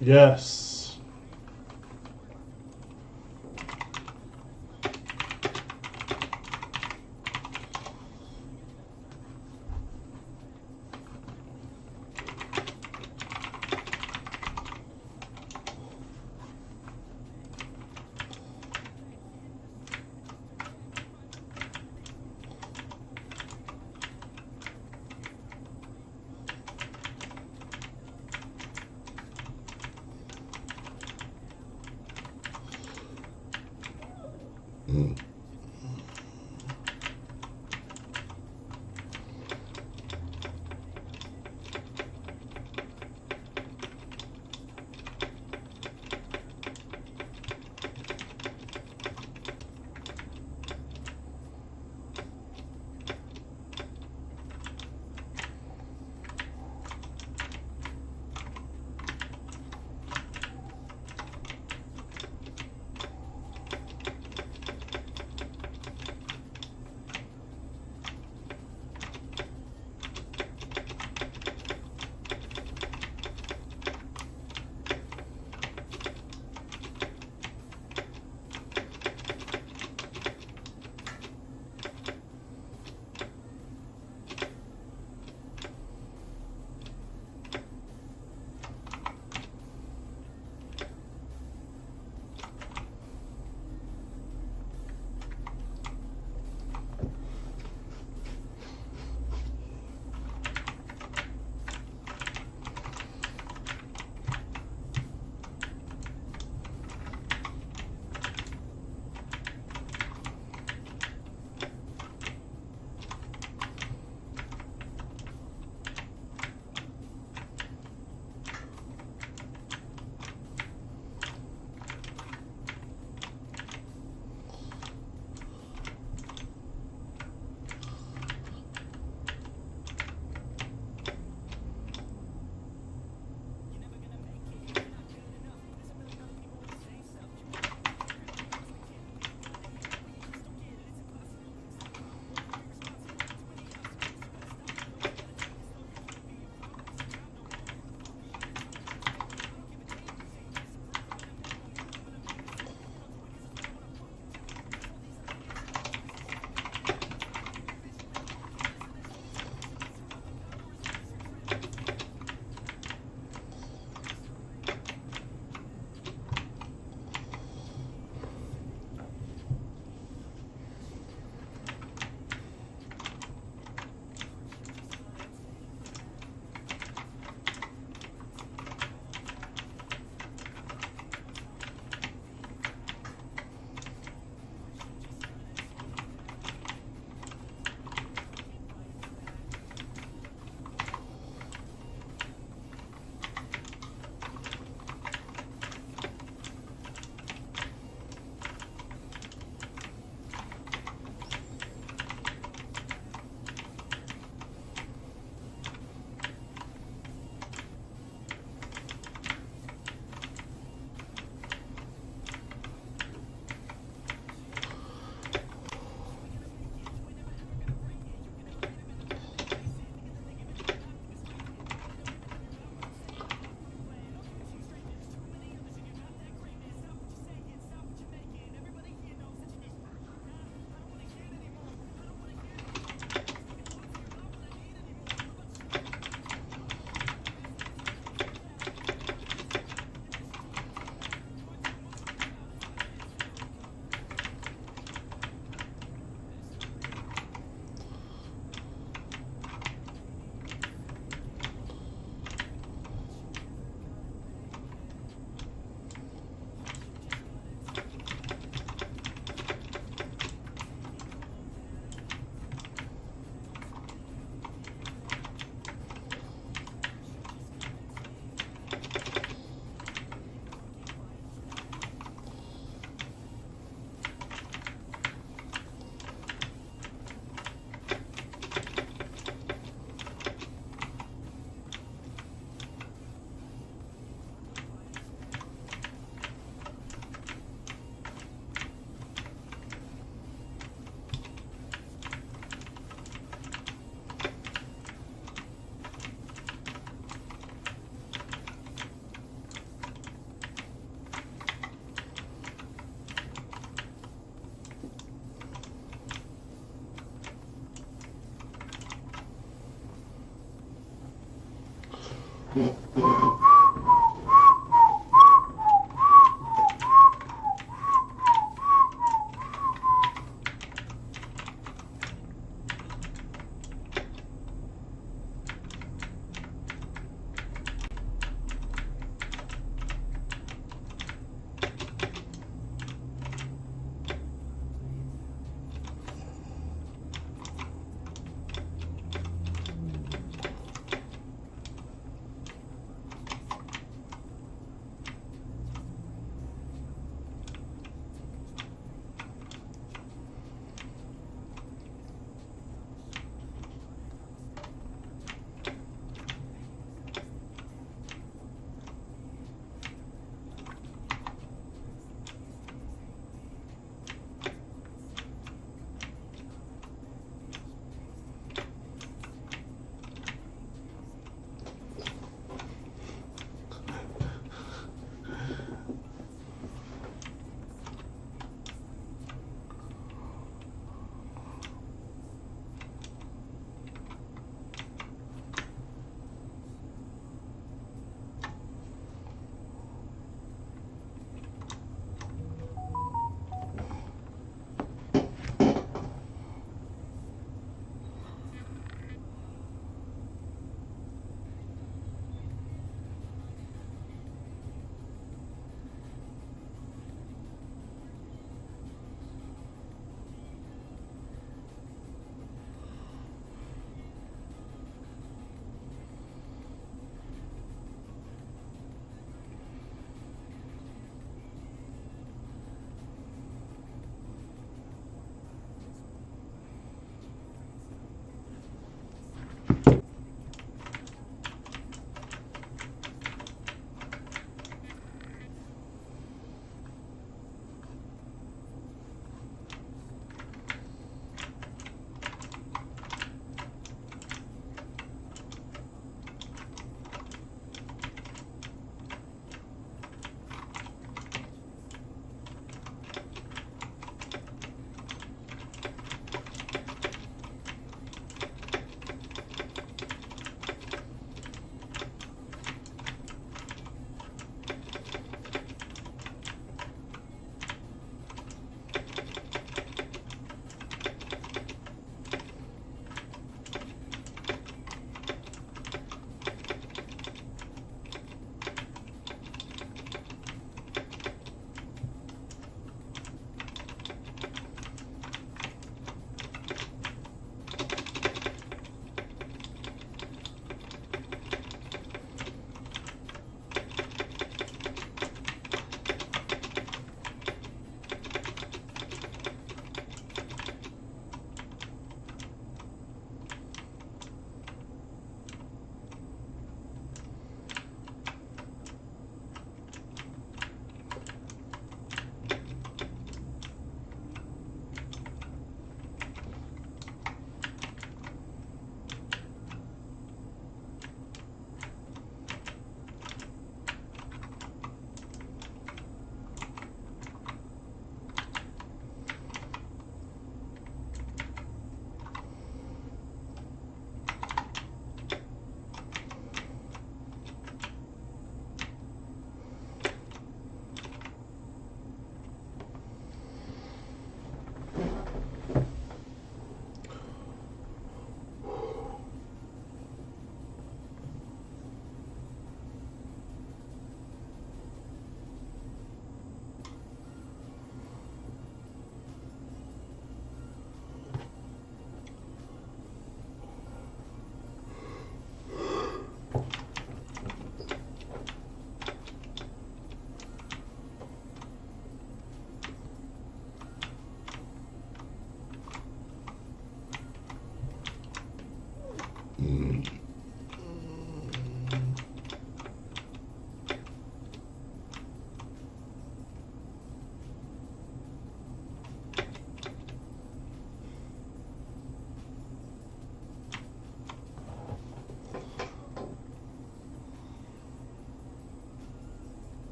Yes.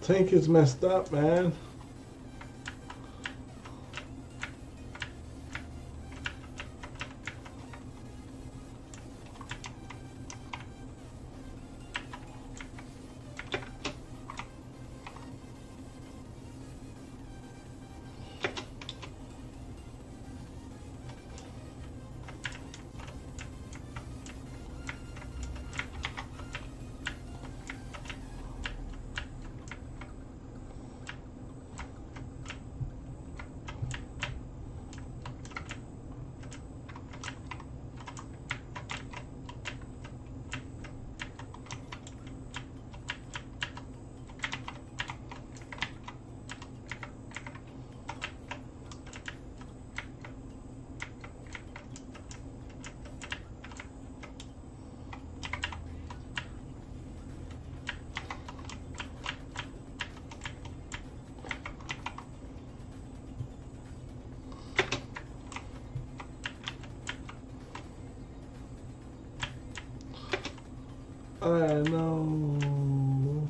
Tank is messed up, man. I know.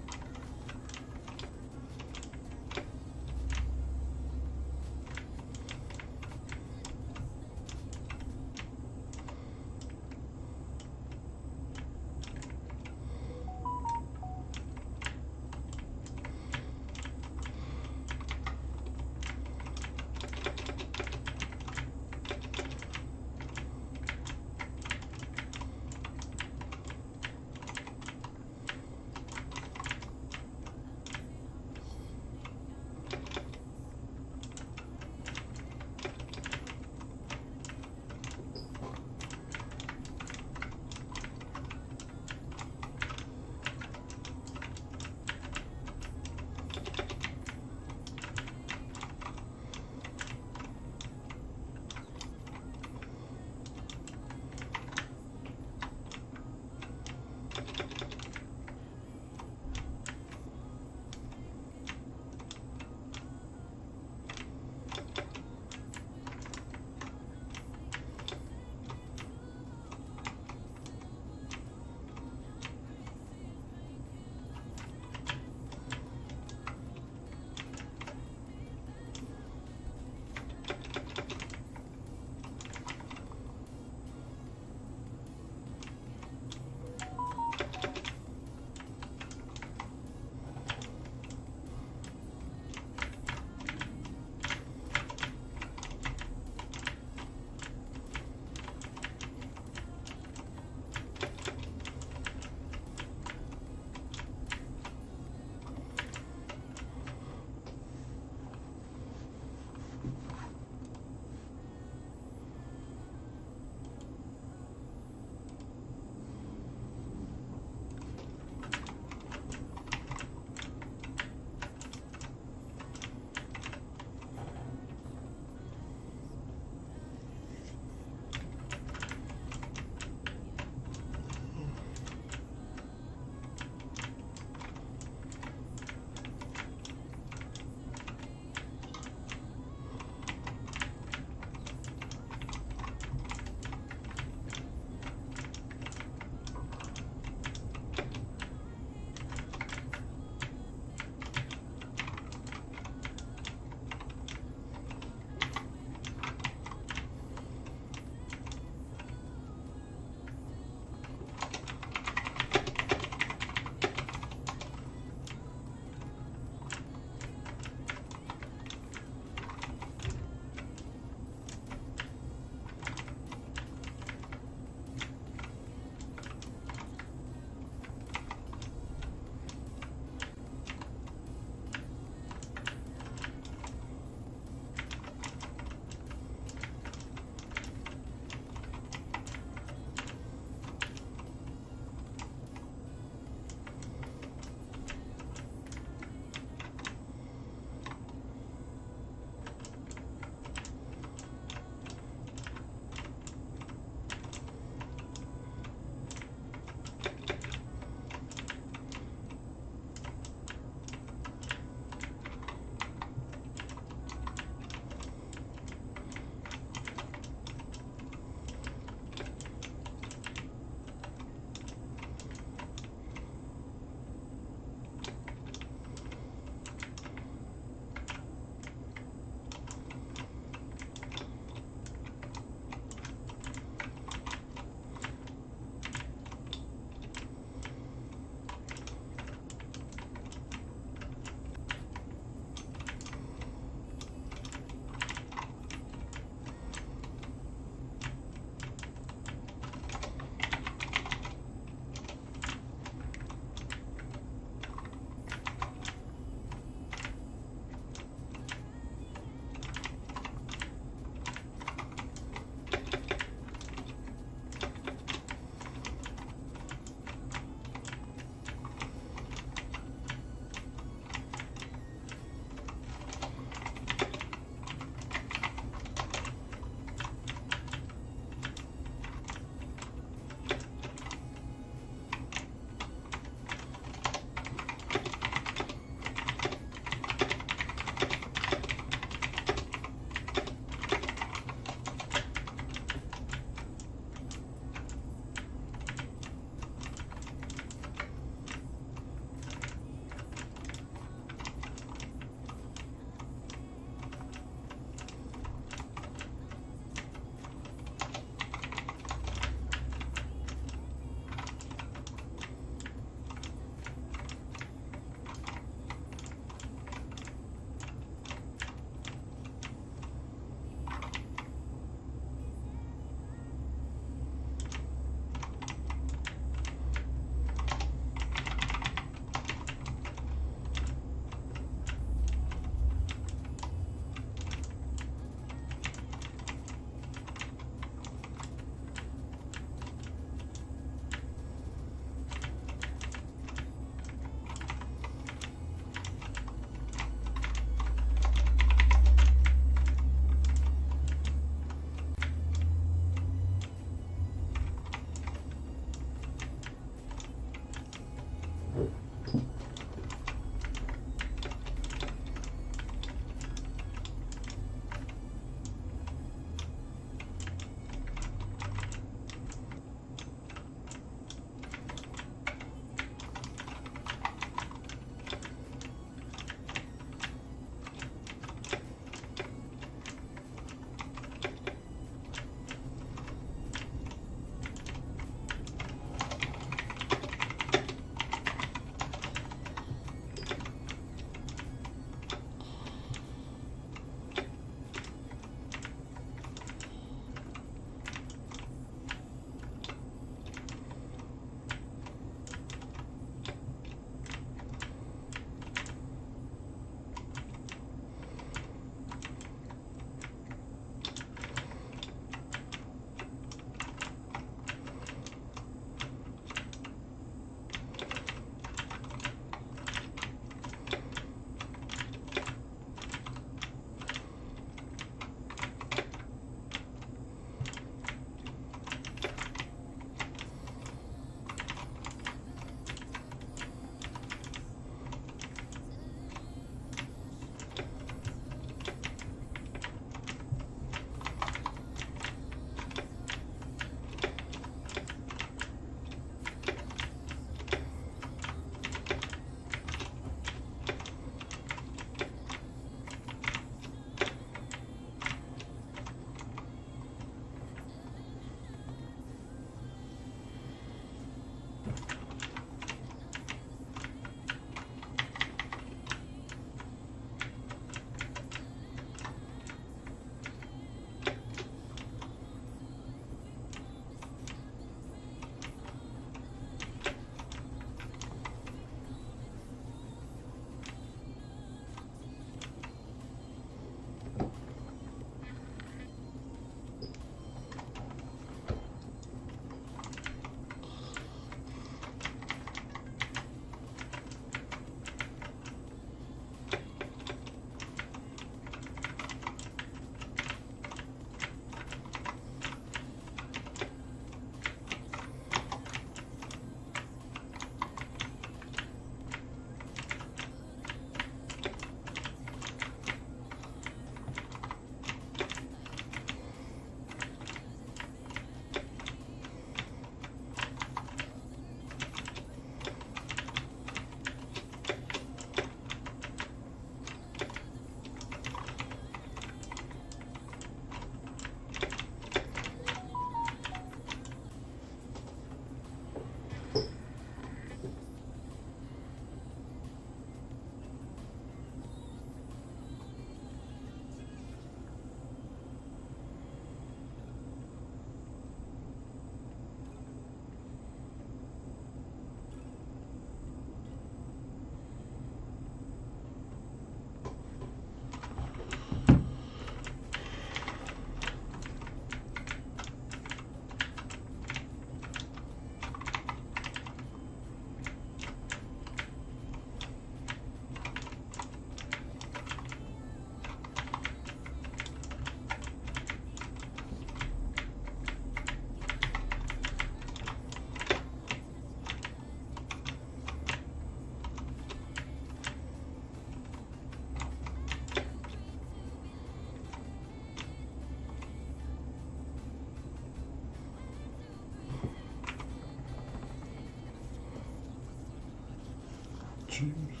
jeez.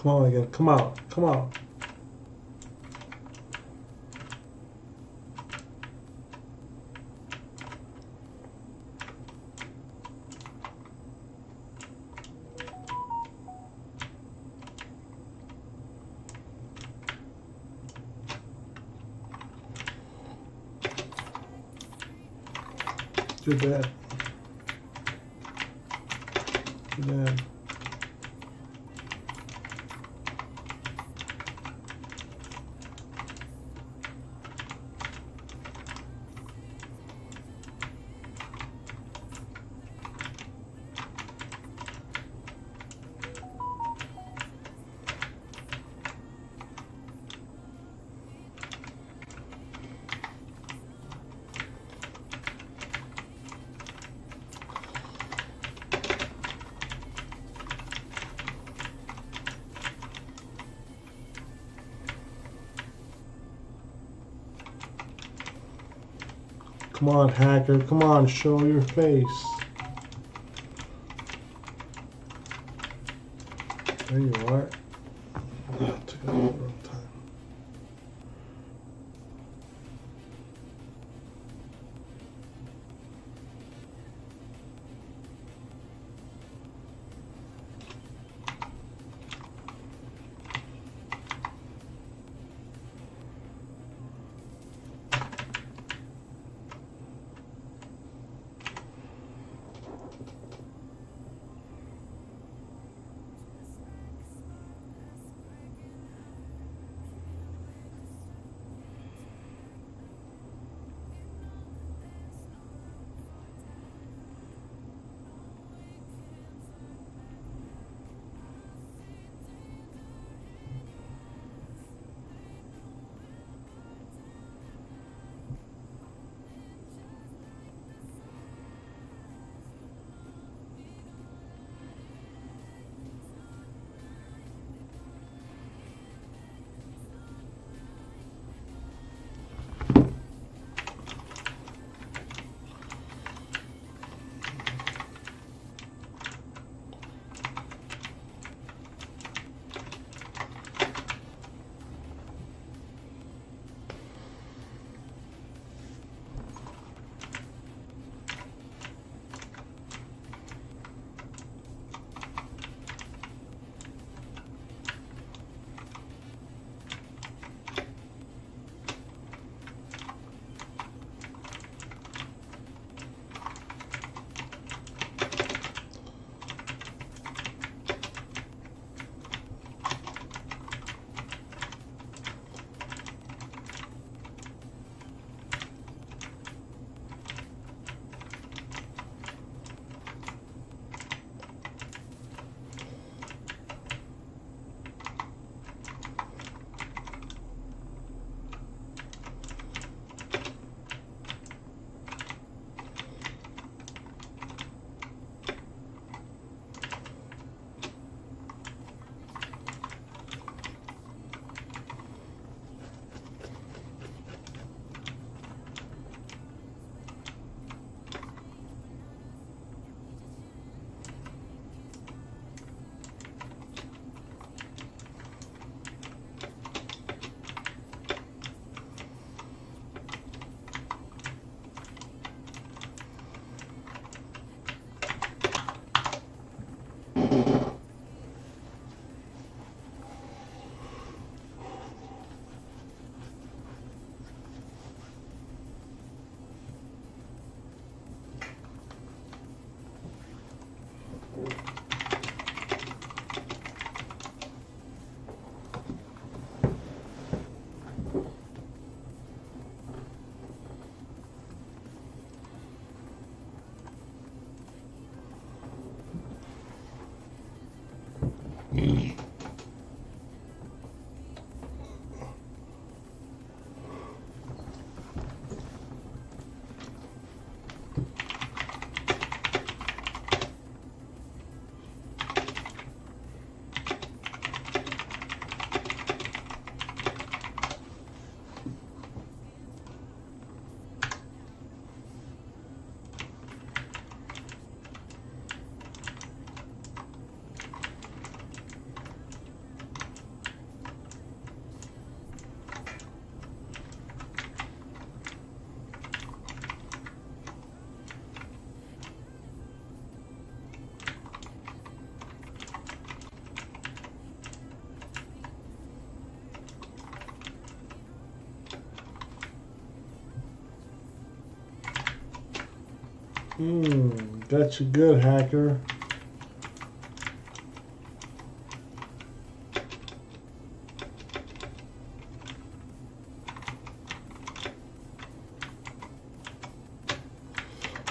Come on again. Come out. Come out. Too bad. Too bad. Come on, hacker. Come on, show your face. There you are. Oh, took a long time. Got you good, hacker.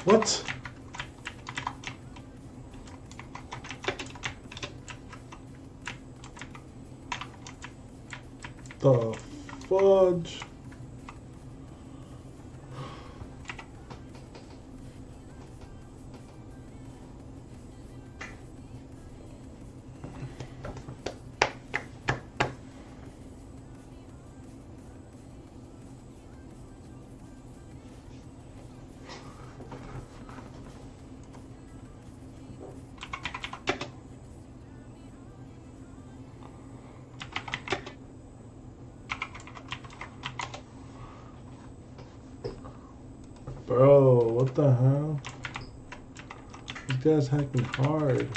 What? The fudge? Bro, what the hell? This guy's hacking hard.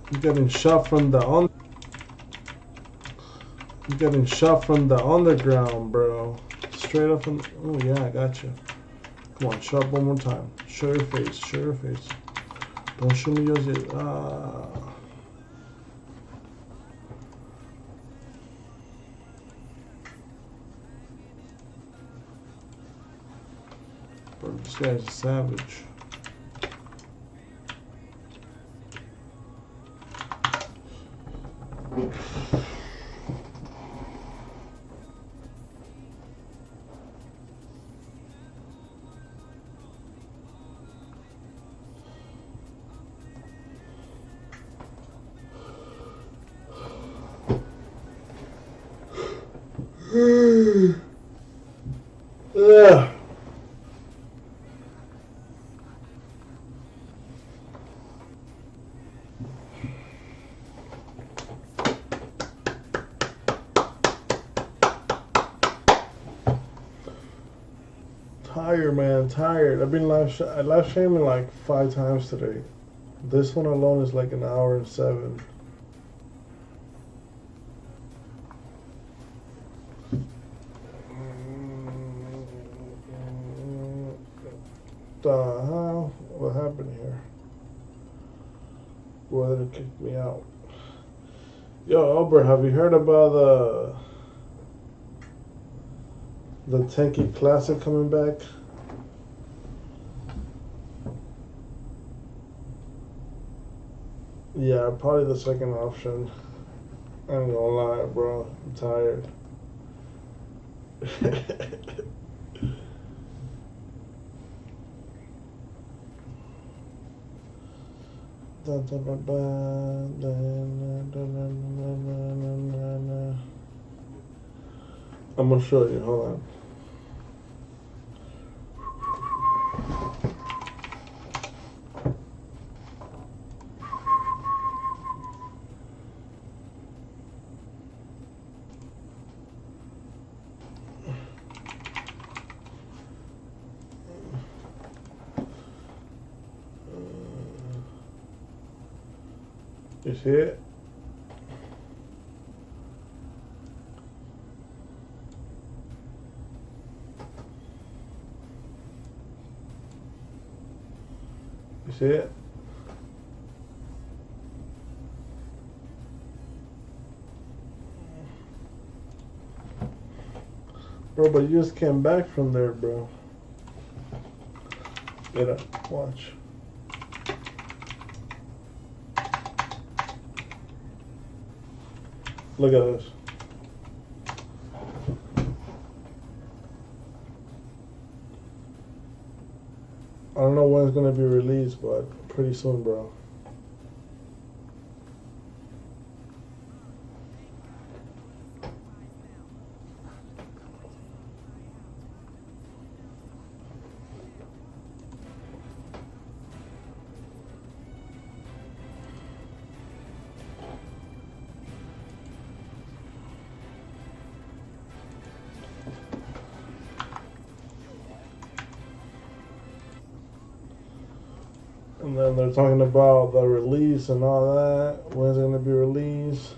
You're getting shot from the You're getting shot from the underground, bro. Straight up from. Oh yeah, I got you. Come on, shot one more time. Show your face. Show your face. Don't show me yours yet. Bro, this guy's a savage. Yeah. Tired, man, tired. I've been live streaming like 5 times today. This one alone is like an hour and 7. The hell? What happened here? Boy, they kicked me out. Yo, Albert, have you heard about the Tanki Classic coming back? Yeah, probably the second option. I ain't gonna lie, bro. I'm tired. I'm gonna show you. Hold on. You see it? You see it? Bro, but you just came back from there, bro. Get up, watch. Look at this. I don't know when it's gonna be released, but pretty soon, bro. And then they're talking about the release and all that. When's it gonna be released?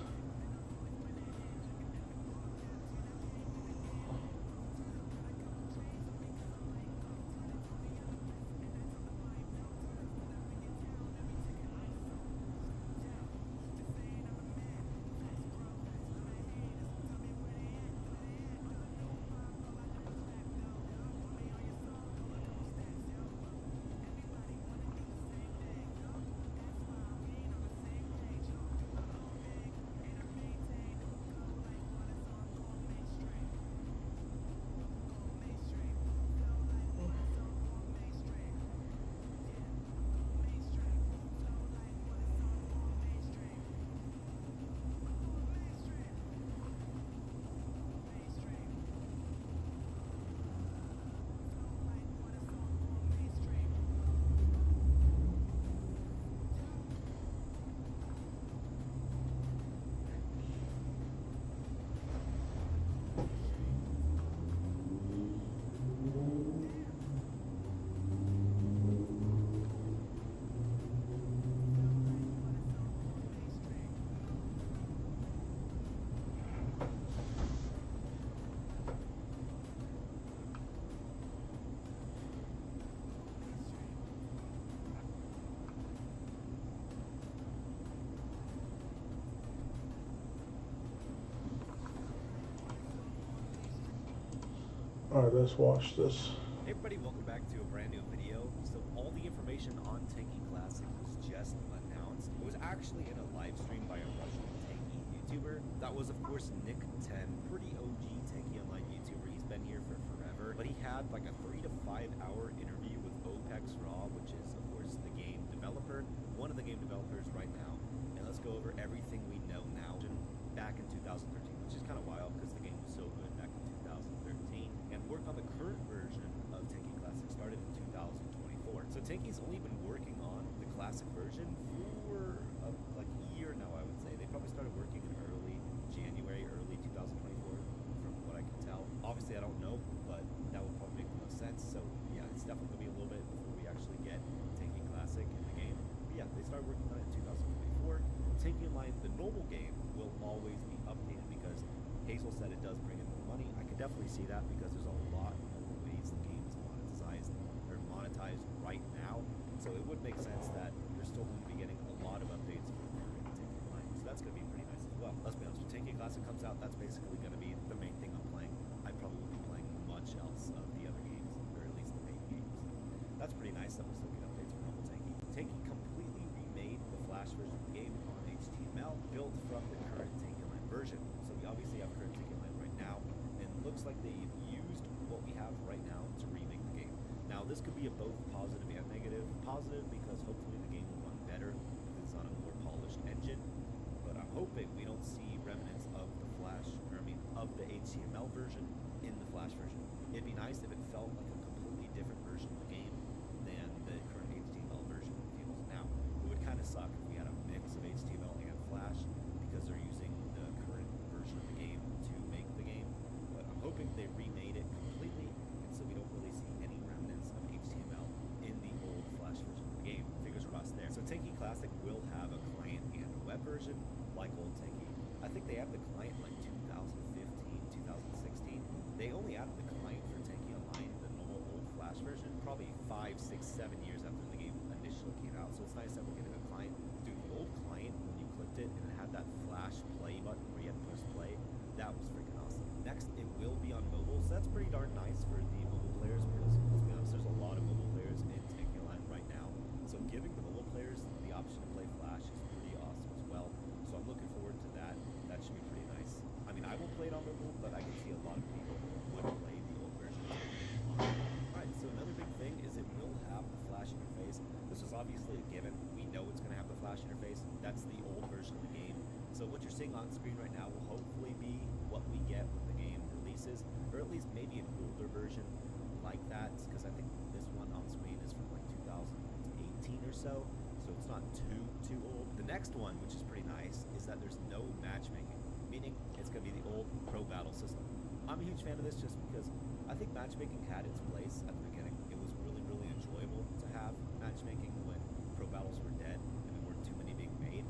Alright, let's watch this. Hey everybody, welcome back to a brand new video. So all the information on Tanki Classic was just announced. It was actually in a live stream by a Russian Tanki YouTuber. That was of course Nick10, pretty OG Tanki Online YouTuber. He's been here for forever. But he had like a 3 to 5 hour interview with OpexRaw, which is of course the game developer, one of the game developers right now. And let's go over everything we know now back in 2013, which is kind of wild because the game was so good back in 2013. And work on the current version of Tanki Classic started in 2024. So Tanki's only been working on the classic version for like a year now, I would say. They probably started working in early January, early 2024, from what I can tell. Obviously, I don't know, but that would probably make the most sense. So yeah, it's definitely gonna be a little bit before we actually get Tanki Classic in the game. But yeah, they started working on it in 2024. Tanki Online, the normal game, will always be updated because Hazel said it does bring in more money. I can definitely see that because there's a lot more ways the game is monetized right now. So it would make sense that you're still going to be getting a lot of updates for the current Tanki Online. So that's going to be pretty nice as well. Let's be honest, when Tanki Classic comes out, that's basically going to be the main thing I'm playing. I probably won't be playing much else of the other games, or at least the main games. That's pretty nice that we'll still get updates for normal Tanki. Tanki completely remade the Flash version of the game on HTML, built from the current Tanki Online version. So we obviously have current Tanki Online right now, and it looks like they've used what we have right now to remake the game. Now this could be a both positive and negative. Positive because hopefully the game will run better because it's on a more polished engine. But I'm hoping we don't see remnants of the Flash, or I mean of the HTML version in the Flash version. It'd be nice if it felt like a completely different version of the game than the current HTML version feels now. It would kind of suck if we had a mix of HTML and Flash because they're using the current version of the game to make the game. But I'm hoping they remade it completely, and so we don't really see any remnants of HTML in the old Flash version of the game. Fingers crossed there. So Tanki Classic will have a client and a web version, like old Tanki. I think they had the client like 2015, 2016. They only added the client for Tanki Online, the normal old Flash version, probably 5, 6, 7 years after the game initially came out. So it's nice that we're getting a client. Dude, the old client, when you clicked it and it had that Flash play button where you had to press play, that was freaking awesome. Next, it will be on mobile, so that's pretty darn nice for the mobile players because, let's be honest, there's a lot of mobile players in Tanki Online right now. So giving the mobile players the option to play Flash is pretty awesome as well. So I'm looking forward to that. That should be pretty nice. is maybe an older version like that, because I think this one on screen is from like 2018 or so it's not too old. The next one, which is pretty nice, is that there's no matchmaking, meaning it's going to be the old pro battle system. I'm a huge fan of this just because I think matchmaking had its place at the beginning. It was really enjoyable to have matchmaking when pro battles were dead and there weren't too many being made.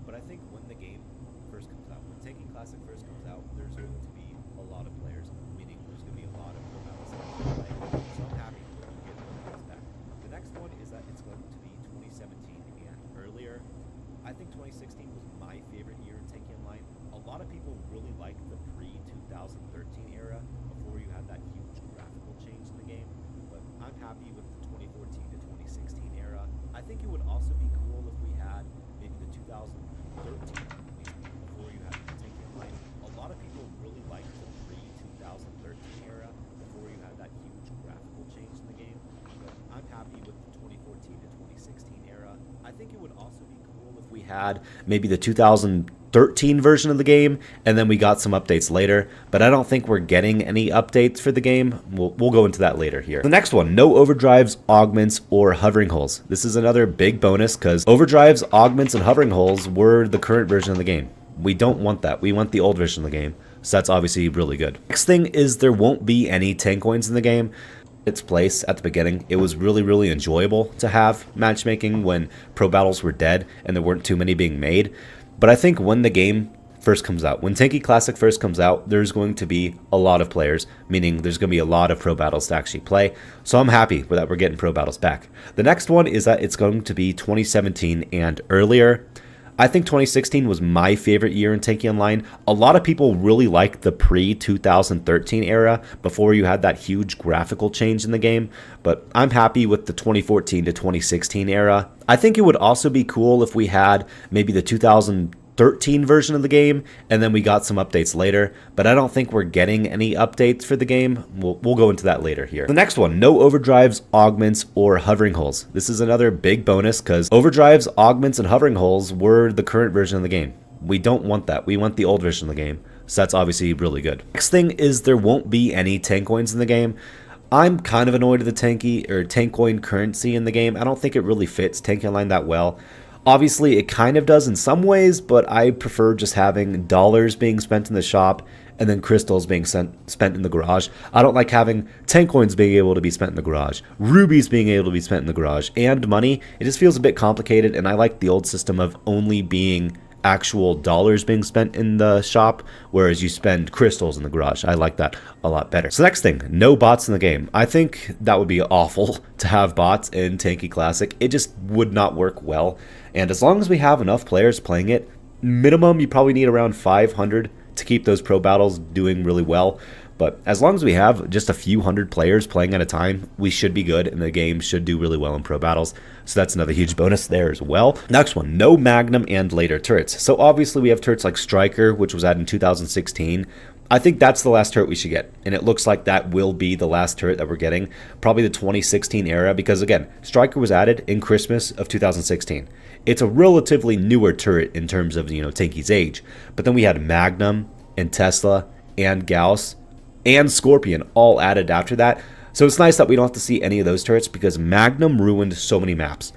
But I think when the game first comes out, when Tanki Classic first comes out, there's going to be a lot of players, meaning there's going to be a lot of pro battles that actually play. So I'm happy we're going to get pro battles back. The next one is that it's going to be 2017 and earlier. I think 2016 was my favorite year in Tanki Online. A lot of people really liked the pre-2013 era before you had that huge graphical change in the game, but I'm happy with the 2014 to 2016 era. I think it would also be cool if we had maybe the 2013 before you had Tanki Online. A lot of people really liked the pre-2013 era before you had that huge graphical change in the game, but I'm happy with the 2014 to 2016 era. I think it would also be cool if we had maybe the 2013 version of the game, and then we got some updates later, but I don't think we're getting any updates for the game. We'll go into that later here. The next one, no overdrives, augments, or hovering holes. This is another big bonus because overdrives, augments, and hovering holes were the current version of the game. We don't want that. We want the old version of the game, so that's obviously really good. Next thing is there won't be any tank coins in the game. Its place at the beginning. It was really enjoyable to have matchmaking when pro battles were dead and there weren't too many being made. But I think when the game first comes out, when Tanki Classic first comes out, there's going to be a lot of players, meaning there's going to be a lot of pro battles to actually play. So I'm happy that we're getting pro battles back. The next one is that it's going to be 2017 and earlier. I think 2016 was my favorite year in Tanki Online. A lot of people really liked the pre-2013 era before you had that huge graphical change in the game, but I'm happy with the 2014 to 2016 era. I think it would also be cool if we had maybe the 2013 version of the game, and then we got some updates later, but I don't think we're getting any updates for the game. We'll go into that later here. The next one, no overdrives, augments, or hovering holes. This is another big bonus because overdrives, augments, and hovering holes were the current version of the game. We don't want that. We want the old version of the game, so that's obviously really good. Next thing is there won't be any tank coins in the game. I'm kind of annoyed at the tank coin currency in the game. I don't think it really fits Tanki Online that well. Obviously, it kind of does in some ways, but I prefer just having dollars being spent in the shop and then crystals being spent in the garage. I don't like having tank coins being able to be spent in the garage, rubies being able to be spent in the garage, and money. It just feels a bit complicated, and I like the old system of only being actual dollars being spent in the shop, whereas you spend crystals in the garage. I like that a lot better. So next thing, no bots in the game. I think that would be awful to have bots in Tanki Classic. It just would not work well. And as long as we have enough players playing it, minimum you probably need around 500 to keep those pro battles doing really well. But as long as we have just a few hundred players playing at a time, we should be good, and the game should do really well in pro battles. So that's another huge bonus there as well. Next one, no Magnum and later turrets. So obviously we have turrets like Striker, which was added in 2016. I think that's the last turret we should get, and it looks like that will be the last turret that we're getting, probably the 2016 era, because again, Striker was added in Christmas of 2016. It's a relatively newer turret in terms of, Tanki's age, but then we had Magnum and Tesla and Gauss and Scorpion all added after that. So it's nice that we don't have to see any of those turrets because Magnum ruined so many maps.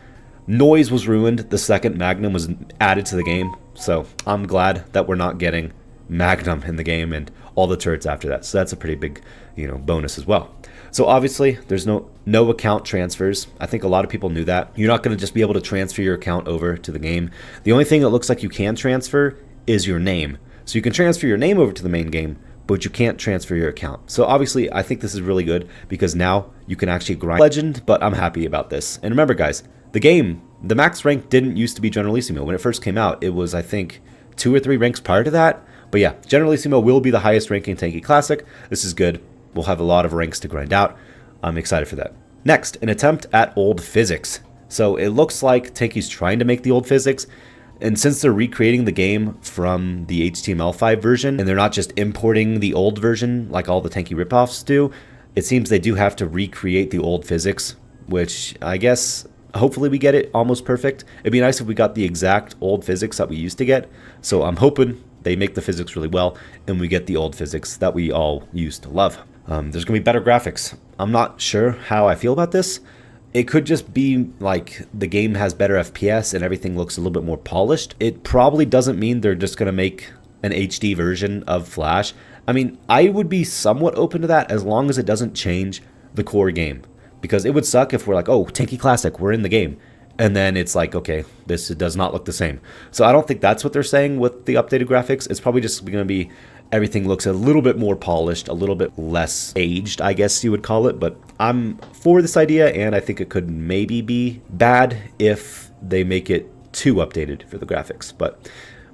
Noise was ruined the second Magnum was added to the game, so I'm glad that we're not getting Magnum in the game and all the turrets after that. So that's a pretty big, bonus as well. So obviously there's no account transfers. I think a lot of people knew that. You're not going to just be able to transfer your account over to the game. The only thing that looks like you can transfer is your name. So you can transfer your name over to the main game, but you can't transfer your account. So obviously I think this is really good because now you can actually grind Legend, but I'm happy about this. And remember guys, the max rank didn't used to be Generalissimo. When it first came out, it was I think 2 or 3 ranks prior to that. But yeah, Generalissimo will be the highest ranking Tanki Classic. This is good. We'll have a lot of ranks to grind out. I'm excited for that. Next, an attempt at old physics. So it looks like Tanki's trying to make the old physics. And since they're recreating the game from the HTML5 version, and they're not just importing the old version like all the Tanki ripoffs do, it seems they do have to recreate the old physics, which I guess hopefully we get it almost perfect. It'd be nice if we got the exact old physics that we used to get. So I'm hoping they make the physics really well and we get the old physics that we all used to love. There's going to be better graphics. I'm not sure how I feel about this. It could just be like the game has better FPS and everything looks a little bit more polished. It probably doesn't mean they're just going to make an HD version of Flash. I mean, I would be somewhat open to that as long as it doesn't change the core game. Because it would suck if we're like, oh, Tanki Classic, we're in the game. And then it's like, okay, this does not look the same. So I don't think that's what they're saying with the updated graphics. It's probably just going to be everything looks a little bit more polished, a little bit less aged, I guess you would call it. But I'm for this idea, and I think it could maybe be bad if they make it too updated for the graphics. But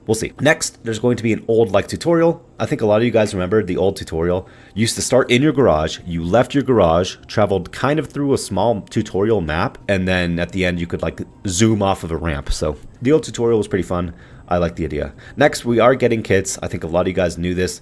we'll see. Next, there's going to be an old-like tutorial. I think a lot of you guys remember the old tutorial. You used to start in your garage, you left your garage, traveled kind of through a small tutorial map, and then at the end you could like zoom off of a ramp. So the old tutorial was pretty fun. I like the idea. Next, we are getting kits. I think a lot of you guys knew this.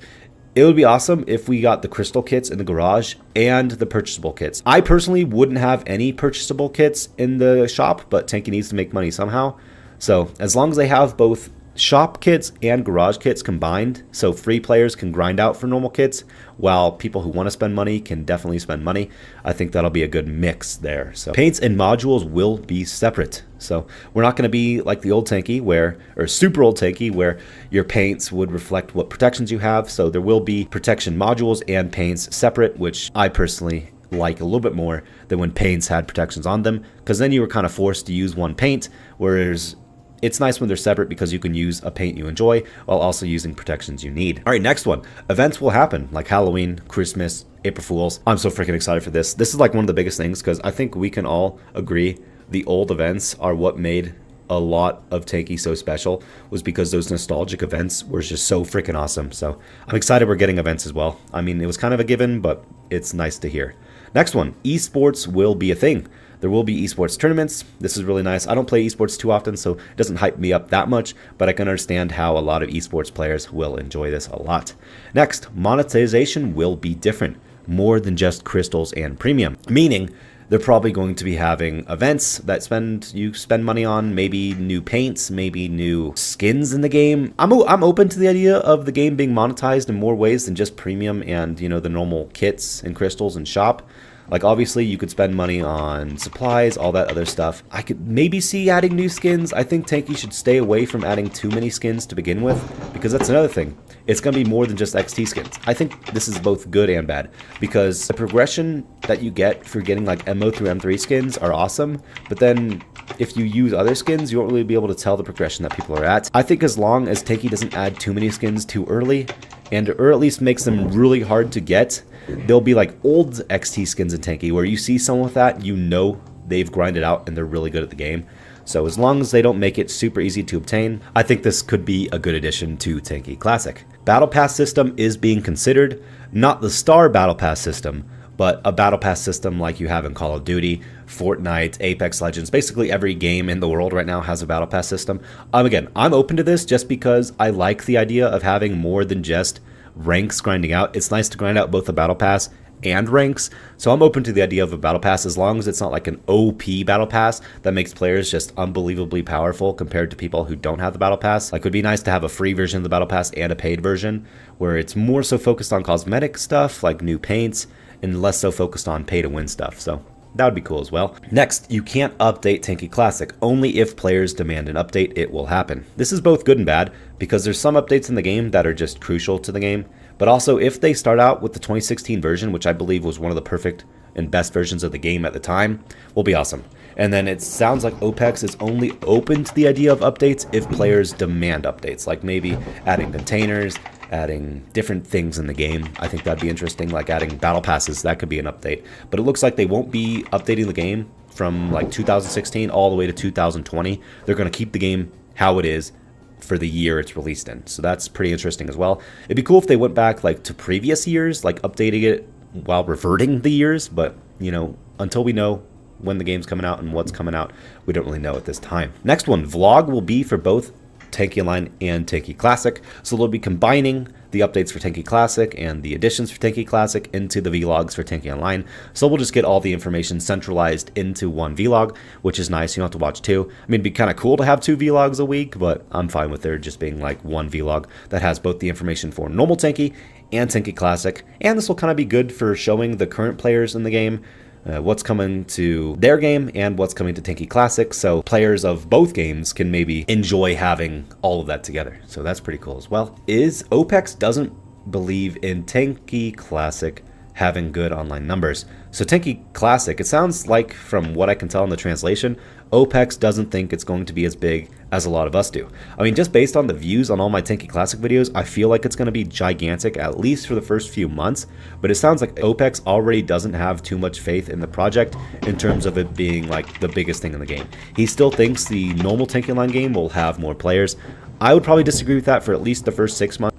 It would be awesome if we got the crystal kits in the garage and the purchasable kits. I personally wouldn't have any purchasable kits in the shop, but Tanki needs to make money somehow. So as long as they have both shop kits and garage kits combined, so free players can grind out for normal kits while people who want to spend money can definitely spend money, I think that'll be a good mix there. So paints and modules will be separate. So we're not going to be like the old Tanki or super old Tanki where your paints would reflect what protections you have. So there will be protection modules and paints separate, which I personally like a little bit more than when paints had protections on them, because then you were kind of forced to use one paint, whereas it's nice when they're separate because you can use a paint you enjoy while also using protections you need. All right, next one. Events will happen like Halloween, Christmas, April Fools. I'm so freaking excited for this. This is like one of the biggest things because I think we can all agree the old events are what made a lot of Tanki so special, was because those nostalgic events were just so freaking awesome. So I'm excited we're getting events as well. I mean, it was kind of a given, but it's nice to hear. Next one, esports will be a thing. There will be esports tournaments. This is really nice. I don't play esports too often, so it doesn't hype me up that much, but I can understand how a lot of esports players will enjoy this a lot. Next, monetization will be different, more than just crystals and premium, meaning they're probably going to be having events that you spend money on, maybe new paints, maybe new skins in the game. I'm open to the idea of the game being monetized in more ways than just premium and, you know, the normal kits and crystals and shop. Like, obviously, you could spend money on supplies, all that other stuff. I could maybe see adding new skins. I think Tanki should stay away from adding too many skins to begin with, because that's another thing. It's going to be more than just XT skins. I think this is both good and bad, because the progression that you get for getting like MO through M3 skins are awesome, but then if you use other skins, you won't really be able to tell the progression that people are at. I think as long as Tanki doesn't add too many skins too early, or at least makes them really hard to get, there'll be like old XT skins in Tanki where you see someone with that, you know they've grinded out and they're really good at the game. So as long as they don't make it super easy to obtain, I think this could be a good addition to Tanki Classic. Battle Pass system is being considered, not the Star Battle Pass system, but a Battle Pass system like you have in Call of Duty, Fortnite, Apex Legends. Basically every game in the world right now has a Battle Pass system. Again, I'm open to this just because I like the idea of having more than just ranks grinding out. It's nice to grind out both the Battle Pass and ranks, so I'm open to the idea of a Battle Pass as long as it's not like an OP Battle Pass that makes players just unbelievably powerful compared to people who don't have the Battle Pass. Like, it would be nice to have a free version of the Battle Pass and a paid version where it's more so focused on cosmetic stuff like new paints and less so focused on pay to win stuff. So that would be cool as well. Next, you can't update Tanki Classic. Only if players demand an update, it will happen. This is both good and bad, because there's some updates in the game that are just crucial to the game, but also if they start out with the 2016 version, which I believe was one of the perfect and best versions of the game at the time, will be awesome. And then it sounds like OPEX is only open to the idea of updates if players demand updates, like maybe adding containers, adding different things in the game. I think that'd be interesting, like adding battle passes. That could be an update. But it looks like they won't be updating the game from like 2016 all the way to 2020. They're going to keep the game how it is for the year it's released in. So that's pretty interesting as well. It'd be cool if they went back like to previous years, like updating it while reverting the years. But, you know, until we know when the game's coming out and what's coming out, we don't really know at this time. Next one, vlog will be for both Tanki Online and Tanki Classic. So they'll be combining the updates for Tanki Classic and the additions for Tanki Classic into the vlogs for Tanki Online. So we'll just get all the information centralized into one vlog, which is nice. You don't have to watch two. I mean, it'd be kind of cool to have 2 vlogs a week, but I'm fine with there just being like one vlog that has both the information for normal Tanki and Tanki Classic, and this will kind of be good for showing the current players in the game what's coming to their game and what's coming to Tanki Classic, so players of both games can maybe enjoy having all of that together. So that's pretty cool as well. Is OPEX doesn't believe in Tanki Classic having good online numbers. So Tanki Classic, it sounds like from what I can tell in the translation, OPEX doesn't think it's going to be as big as a lot of us do. I mean, just based on the views on all my Tanki Classic videos, I feel like it's going to be gigantic, at least for the first few months, but it sounds like OPEX already doesn't have too much faith in the project in terms of it being like the biggest thing in the game. He still thinks the normal Tanki Online game will have more players. I would probably disagree with that for at least the first 6 months.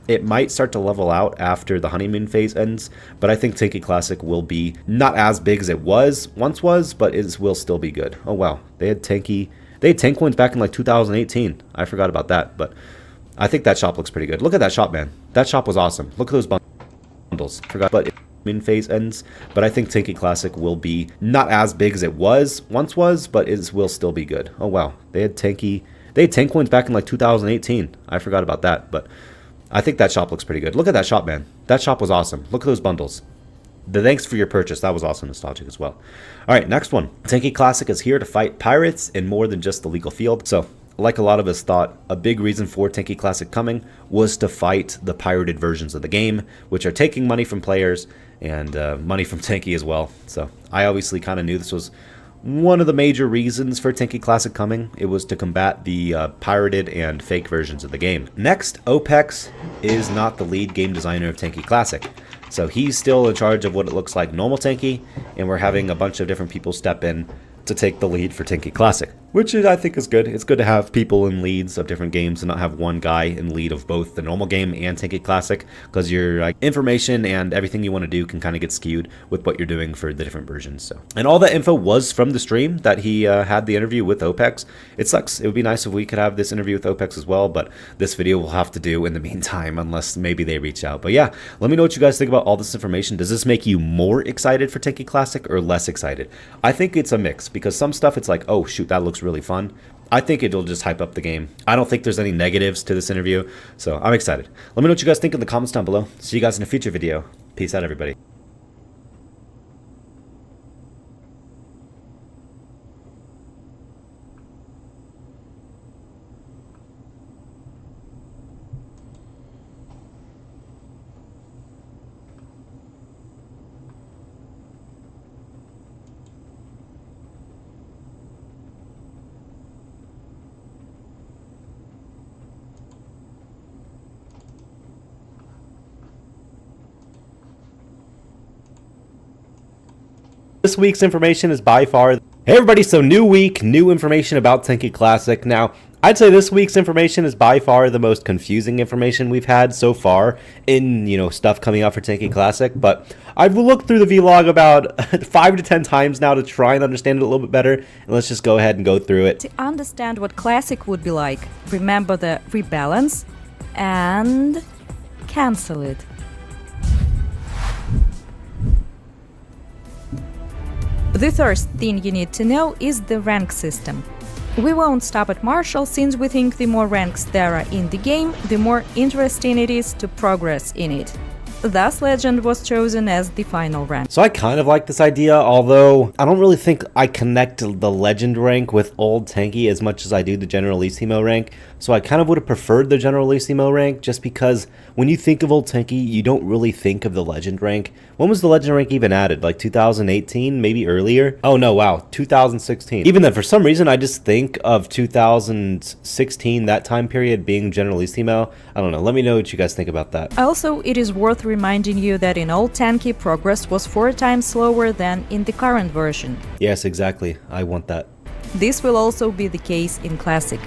It might start to level out after the honeymoon phase ends, but I think Tanki Classic will be not as big as it once was, but it will still be good. Oh wow, they had tank coins back in like 2018. I forgot about that, but I think that shop looks pretty good. Look at that shop, man. That shop was awesome. Look at those bundles. Forgot, but honeymoon phase ends, but I think Tanki Classic will be not as big as it once was, but it will still be good. Oh wow, they had tank coins back in like 2018. I forgot about that, but I think that shop looks pretty good. Look at that shop, man. That shop was awesome. Look at those bundles. The thanks for your purchase. That was also nostalgic as well. All right, next one. Tanki Classic is here to fight pirates in more than just the legal field. So, like a lot of us thought, a big reason for Tanki Classic coming was to fight the pirated versions of the game, which are taking money from players and money from Tanki as well. So, I obviously kind of knew this was one of the major reasons for Tanki Classic coming. It was to combat the pirated and fake versions of the game. Next, OPEX is not the lead game designer of Tanki Classic. So he's still in charge of what it looks like normal Tanki, and we're having a bunch of different people step in to take the lead for Tanki Classic, which I think is good. It's good to have people in leads of different games and not have one guy in lead of both the normal game and Tanki Classic, because your information and everything you want to do can kind of get skewed with what you're doing for the different versions. So, and all that info was from the stream that he had the interview with OPEX. It sucks. It would be nice if we could have this interview with OPEX as well, but this video we'll have to do in the meantime unless maybe they reach out. But yeah, let me know what you guys think about all this information. Does this make you more excited for Tanki Classic or less excited? I think it's a mix, because some stuff it's like, oh shoot, that looks really fun. I think it'll just hype up the game. I don't think there's any negatives to this interview, so I'm excited. Let me know what you guys think in the comments down below. See you guys in a future video. Peace out, everybody. This week's information is by far... Hey everybody, so new week, new information about Tanki Classic. Now, I'd say this week's information is by far the most confusing information we've had so far in, stuff coming out for Tanki Classic, but I've looked through the vlog about 5 to 10 times now to try and understand it a little bit better, and let's just go ahead and go through it. To understand what Classic would be like, remember the rebalance and cancel it. The first thing you need to know is the rank system. We won't stop at Marshal, since we think the more ranks there are in the game, the more interesting it is to progress in it. Thus, Legend was chosen as the final rank. So I kind of like this idea, although I don't really think I connect the Legend rank with old Tanki as much as I do the Generalissimo rank. So I kind of would have preferred the Generalissimo rank, just because when you think of old Tanki, you don't really think of the Legend rank. When was the Legend rank even added? Like 2018, maybe earlier? Oh no, wow, 2016. Even then, for some reason, I just think of 2016, that time period, being Generalissimo. I don't know, let me know what you guys think about that. Also, it is worth reminding you that in old Tanki, progress was 4 times slower than in the current version. Yes, exactly. I want that. This will also be the case in Classic.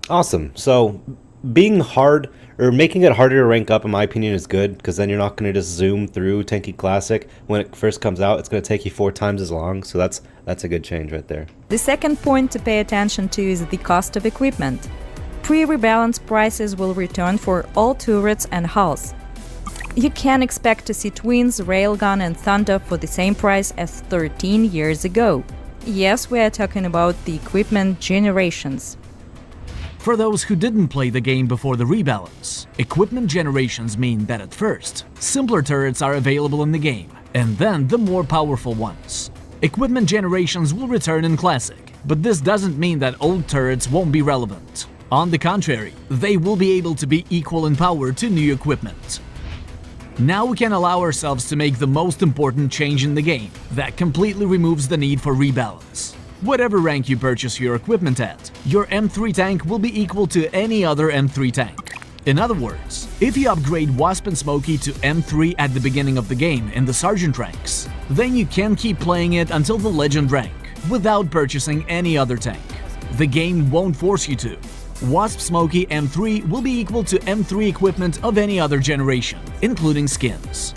Awesome. So, being hard, or making it harder to rank up, in my opinion, is good, because then you're not going to just zoom through Tanki Classic. When it first comes out, it's going to take you 4 times as long, so that's a good change right there. The second point to pay attention to is the cost of equipment. Pre-rebalance prices will return for all turrets and hulls. You can expect to see Twins, Railgun and Thunder for the same price as 13 years ago. Yes, we are talking about the equipment generations. For those who didn't play the game before the rebalance, equipment generations mean that at first, simpler turrets are available in the game, and then the more powerful ones. Equipment generations will return in Classic, but this doesn't mean that old turrets won't be relevant. On the contrary, they will be able to be equal in power to new equipment. Now we can allow ourselves to make the most important change in the game that completely removes the need for rebalance. Whatever rank you purchase your equipment at, your M3 tank will be equal to any other M3 tank. In other words, if you upgrade Wasp and Smokey to M3 at the beginning of the game in the Sergeant ranks, then you can keep playing it until the Legend rank, without purchasing any other tank. The game won't force you to. Wasp Smokey M3 will be equal to M3 equipment of any other generation, including skins.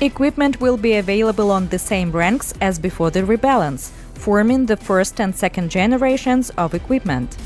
Equipment will be available on the same ranks as before the rebalance, forming the first and second generations of equipment.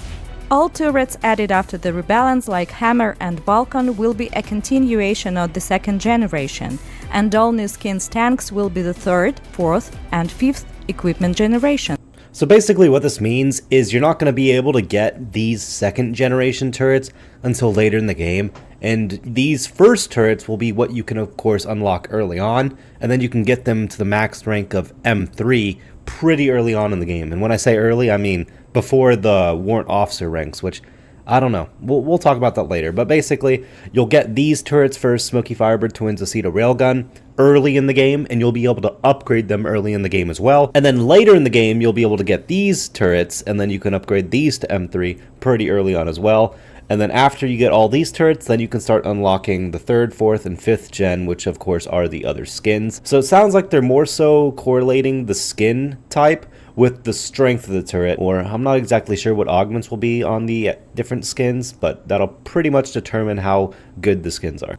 All turrets added after the rebalance, like Hammer and Vulcan, will be a continuation of the second generation, and all new skins tanks will be the third, fourth, and fifth equipment generation. So basically what this means is you're not going to be able to get these second generation turrets until later in the game, and these first turrets will be what you can of course unlock early on, and then you can get them to the max rank of M3 pretty early on in the game. And when I say early, I mean before the warrant officer ranks, which I don't know. We'll talk about that later. But basically, you'll get these turrets first, Smoky Firebird, Twins, Aceta Railgun, early in the game, and you'll be able to upgrade them early in the game as well. And then later in the game, you'll be able to get these turrets, and then you can upgrade these to M3 pretty early on as well. And then after you get all these turrets, then you can start unlocking the 3rd, 4th, and 5th gen, which of course are the other skins. So it sounds like they're more so correlating the skin type with the strength of the turret, or I'm not exactly sure what augments will be on the different skins, but that'll pretty much determine how good the skins are.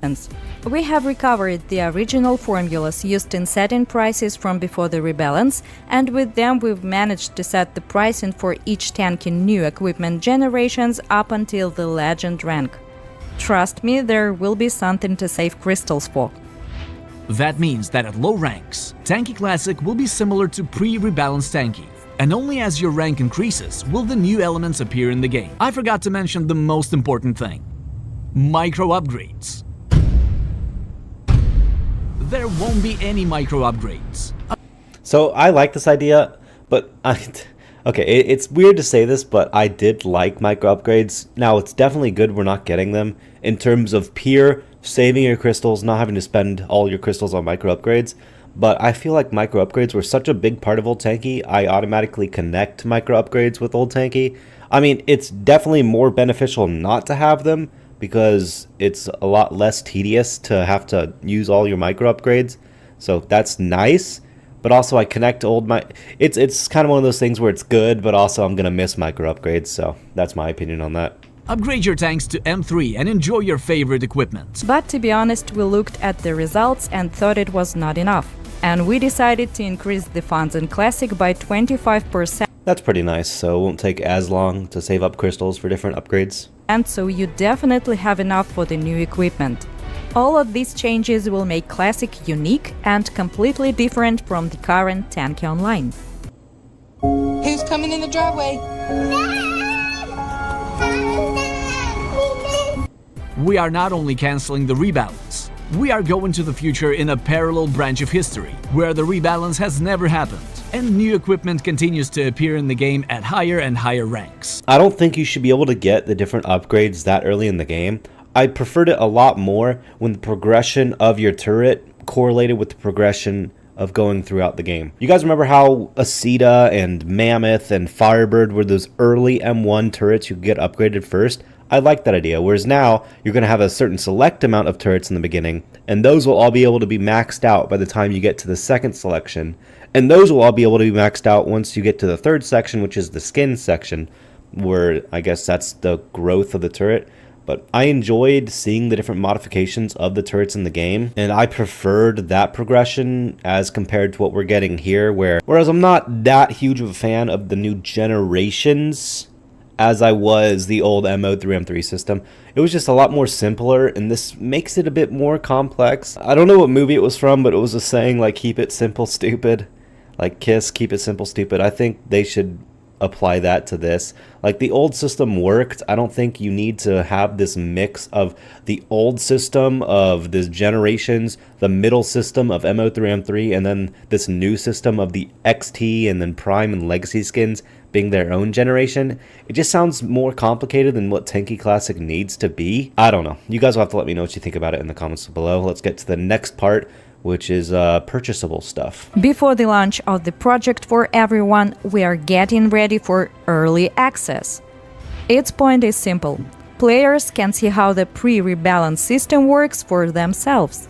We have recovered the original formulas used in setting prices from before the rebalance, and with them we've managed to set the pricing for each tank in new equipment generations up until the Legend rank. Trust me, there will be something to save crystals for. That means that at low ranks, Tanki Classic will be similar to pre-rebalanced Tanki, and only as your rank increases will the new elements appear in the game. I forgot to mention the most important thing: micro upgrades. There won't be any micro upgrades. So I like this idea, but okay, it's weird to say this, but I did like micro upgrades. Now, it's definitely good we're not getting them in terms of pure saving your crystals, not having to spend all your crystals on micro upgrades. But I feel like micro upgrades were such a big part of Old Tanki, I automatically connect micro upgrades with Old Tanki. I mean, it's definitely more beneficial not to have them, because it's a lot less tedious to have to use all your micro upgrades. So that's nice. But also I connect old it's kind of one of those things where it's good, but also I'm gonna miss micro upgrades, so that's my opinion on that. Upgrade your tanks to M3 and enjoy your favorite equipment. But to be honest, we looked at the results and thought it was not enough, and we decided to increase the funds in Classic by 25%. That's pretty nice, so it won't take as long to save up crystals for different upgrades. And so you definitely have enough for the new equipment. All of these changes will make Classic unique and completely different from the current Tanki Online. Who's coming in the driveway? We are not only canceling the rebalance, we are going to the future in a parallel branch of history, where the rebalance has never happened, and new equipment continues to appear in the game at higher and higher ranks. I don't think you should be able to get the different upgrades that early in the game. I preferred it a lot more when the progression of your turret correlated with the progression of going throughout the game. You guys remember how Aceta and Mammoth and Firebird were those early M1 turrets you could get upgraded first? I like that idea, whereas now you're going to have a certain select amount of turrets in the beginning, and those will all be able to be maxed out by the time you get to the second selection, and those will all be able to be maxed out once you get to the third section, which is the skin section, where I guess that's the growth of the turret. But I enjoyed seeing the different modifications of the turrets in the game, and I preferred that progression as compared to what we're getting here, whereas I'm not that huge of a fan of the new generations as I was the old MO3 M3 system. It was just a lot more simpler, and this makes it a bit more complex. I don't know what movie it was from, but it was a saying like, keep it simple, stupid. Like Kiss, keep it simple, stupid. I think they should apply that to this. Like, the old system worked. I don't think you need to have this mix of the old system of the generations, the middle system of MO3 M3, and then this new system of the XT and then Prime and Legacy skins being their own generation. It just sounds more complicated than what Tanki Classic needs to be. I don't know. You guys will have to let me know what you think about it in the comments below. Let's get to the next part, which is purchasable stuff. Before the launch of the project for everyone, we are getting ready for early access. Its point is simple. Players can see how the pre-rebalance system works for themselves.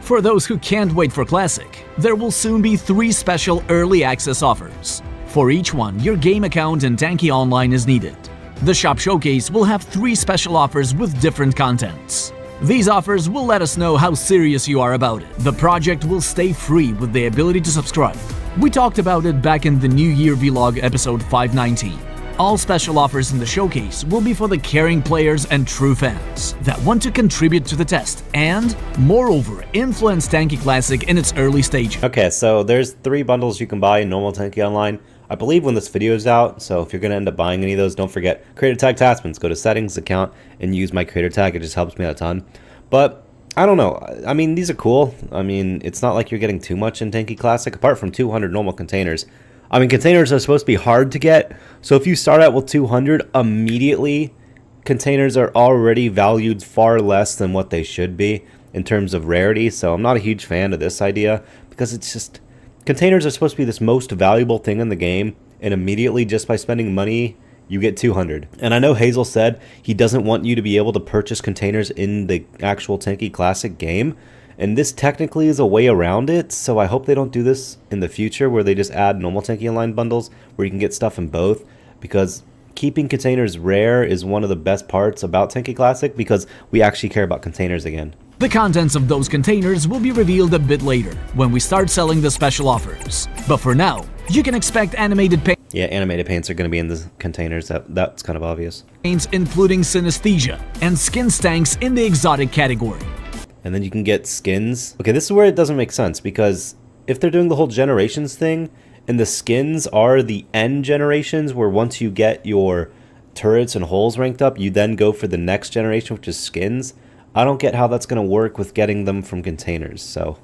For those who can't wait for Classic, there will soon be 3 special early access offers. For each one, your game account in Tanki Online is needed. The shop showcase will have 3 special offers with different contents. These offers will let us know how serious you are about it. The project will stay free with the ability to subscribe. We talked about it back in the New Year Vlog episode 519. All special offers in the showcase will be for the caring players and true fans that want to contribute to the test and, moreover, influence Tanki Classic in its early stage. Okay, so there's 3 bundles you can buy in normal Tanki Online, I believe, when this video is out. So if you're going to end up buying any of those, don't forget creator tag attachments. Go to settings, account, and use my creator tag. It just helps me out a ton. But I don't know. I mean, these are cool. I mean, it's not like you're getting too much in Tanki Classic, apart from 200 normal containers. I mean, containers are supposed to be hard to get. So if you start out with 200, immediately containers are already valued far less than what they should be in terms of rarity. So I'm not a huge fan of this idea, because it's just, containers are supposed to be this most valuable thing in the game, and immediately just by spending money, you get 200. And I know Hazel said he doesn't want you to be able to purchase containers in the actual Tanki Classic game, and this technically is a way around it. So I hope they don't do this in the future, where they just add normal Tanki Online bundles where you can get stuff in both, because keeping containers rare is one of the best parts about Tanki Classic, because we actually care about containers again. The contents of those containers will be revealed a bit later, when we start selling the special offers. But for now, you can expect animated paints. Yeah, animated paints are going to be in the containers. That's kind of obvious. Including synesthesia and skin stanks in the exotic category. And then you can get skins. Okay, this is where it doesn't make sense, because if they're doing the whole generations thing, and the skins are the end generations, where once you get your turrets and holes ranked up, you then go for the next generation, which is skins. I don't get how that's going to work with getting them from containers. So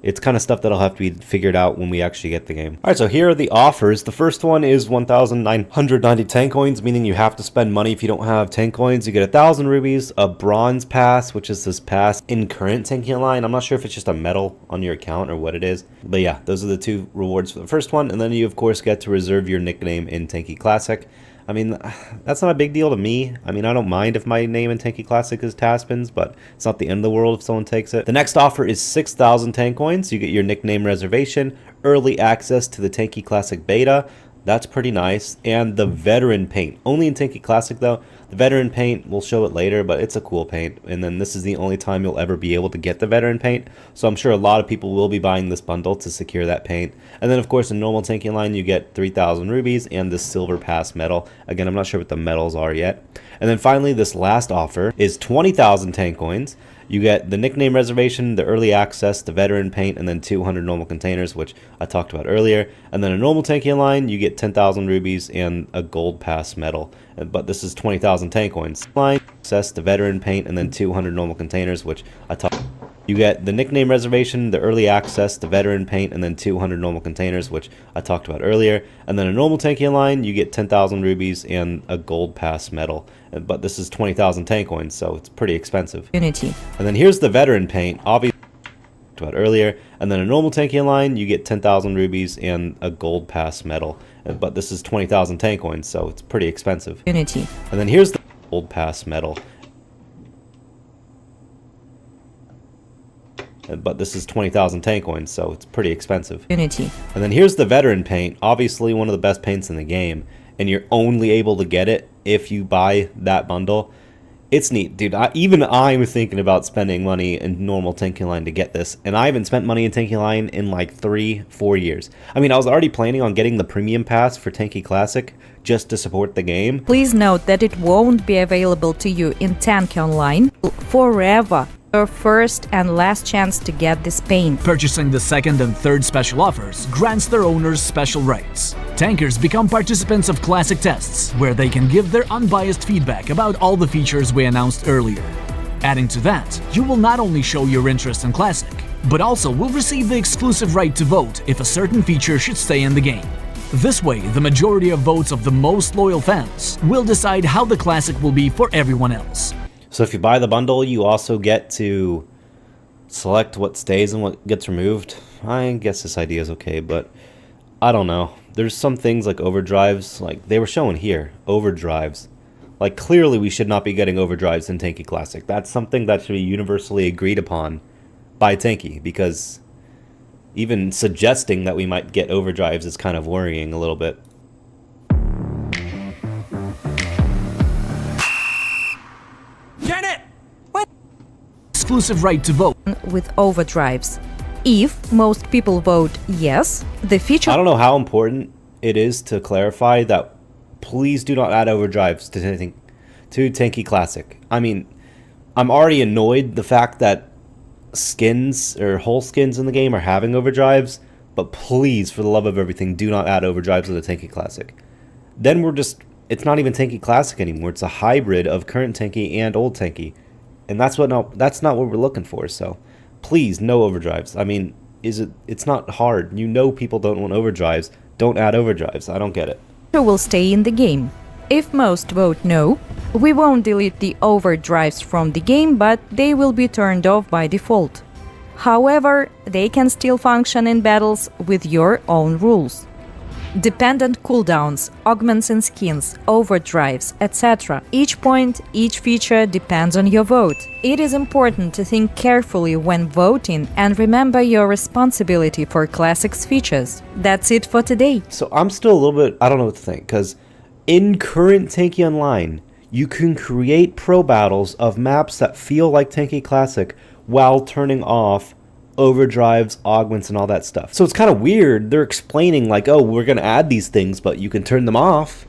it's kind of stuff that'll have to be figured out when we actually get the game. Alright, so here are the offers. The first one is 1,990 tank coins, meaning you have to spend money if you don't have tank coins. You get 1,000 rubies, a bronze pass, which is this pass in current Tanki Online. I'm not sure if it's just a medal on your account or what it is. But yeah, those are the 2 rewards for the first one. And then you, of course, get to reserve your nickname in Tanki Classic. I mean, that's not a big deal to me. I mean, I don't mind if my name in Tanki Classic is Taspins, but it's not the end of the world if someone takes it. The next offer is 6,000 tank coins. You get your nickname reservation, early access to the Tanki Classic beta. That's pretty nice. And the veteran paint. Only in Tanki Classic, though. The veteran paint, we'll show it later, but it's a cool paint. And then this is the only time you'll ever be able to get the veteran paint. So I'm sure a lot of people will be buying this bundle to secure that paint. And then, of course, in normal Tanki Online, you get 3,000 rubies and this silver pass medal. Again, I'm not sure what the medals are yet. And then finally, this last offer is 20,000 tank coins. You get the nickname reservation, the early access, the veteran paint, and then 200 normal containers, which I talked about earlier. And then a normal Tanki Online, you get 10,000 rubies and a gold pass medal. But this is 20,000 tank coins. Access, the veteran paint, and then 200 normal containers, which I talked. You get the nickname reservation, the early access, the veteran paint, and then 200 normal containers, which I talked about earlier. And then a normal Tanki Online, you get 10,000 rubies and a gold pass medal. But this is 20,000 tank coins, so it's pretty expensive. Unity. And then here's the veteran paint, obviously about earlier. And then a normal Tanki Online, you get 10,000 rubies and a gold pass medal. But this is 20,000 tank coins, so it's pretty expensive. Unity. And then here's the gold pass medal. But this is 20,000 tank coins, so it's pretty expensive. Unity. And then here's the veteran paint, obviously one of the best paints in the game, and you're only able to get it if you buy that bundle. It's neat, dude. Even I'm thinking about spending money in normal Tanki Online to get this, and I haven't spent money in Tanki Online in like 3-4 years. I mean, I was already planning on getting the premium pass for Tanki Classic just to support the game. Please note that it won't be available to you in Tanki Online forever. Your first and last chance to get this paint. Purchasing the second and third special offers grants their owners special rights. Tankers become participants of classic tests, where they can give their unbiased feedback about all the features we announced earlier. Adding to that, you will not only show your interest in classic, but also will receive the exclusive right to vote if a certain feature should stay in the game. This way, the majority of votes of the most loyal fans will decide how the classic will be for everyone else. So if you buy the bundle, you also get to select what stays and what gets removed. I guess this idea is okay, but I don't know. There's some things like overdrives, like they were showing here, overdrives. Like clearly we should not be getting overdrives in Tanki Classic. That's something that should be universally agreed upon by Tanki, because even suggesting that we might get overdrives is kind of worrying a little bit. Exclusive right to vote With overdrives. If most people vote yes, the feature I don't know how important it is to clarify that please do not add overdrives to Tanki Classic. I mean, I'm already annoyed the fact that skins or whole skins in the game are having overdrives, but please, for the love of everything, do not add overdrives to the Tanki Classic. Then it's not even Tanki Classic anymore. It's a hybrid of current Tanki and old Tanki. And that's not what we're looking for. So please, no overdrives. I mean, it's not hard. You know people don't want overdrives. Don't add overdrives. I don't get it. will stay in the game. If most vote no, we won't delete the overdrives from the game, but they will be turned off by default. However, they can still function in battles with your own rules. Dependent cooldowns, augments in skins, overdrives, etc. Each point, each feature depends on your vote. It is important to think carefully when voting and remember your responsibility for Classics features. That's it for today. So I'm still a little bit, I don't know what to think, because in current Tanki Online, you can create pro battles of maps that feel like Tanki Classic while turning off overdrives, augments, and all that stuff. So it's kind of weird. They're explaining like, oh, we're going to add these things, but you can turn them off.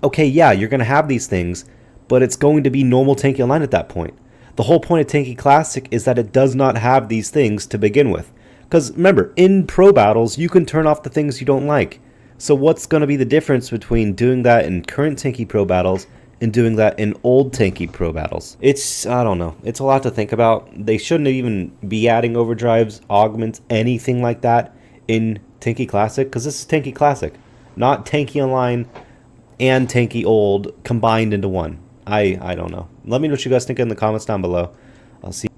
Okay, yeah, you're going to have these things, but it's going to be normal Tanki Online at that point. The whole point of Tanki Classic is that it does not have these things to begin with. Because remember, in pro battles, you can turn off the things you don't like. So what's going to be the difference between doing that in current Tanki pro battles and doing that in old Tanki pro battles? I don't know. It's a lot to think about. They shouldn't even be adding overdrives, augments, anything like that in Tanki Classic, because this is Tanki Classic, not Tanki Online and Tanki Old combined into one. I don't know. Let me know what you guys think in the comments down below. I'll see.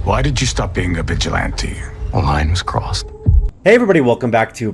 Why did you stop being a vigilante? The line was crossed. Hey everybody, welcome back to...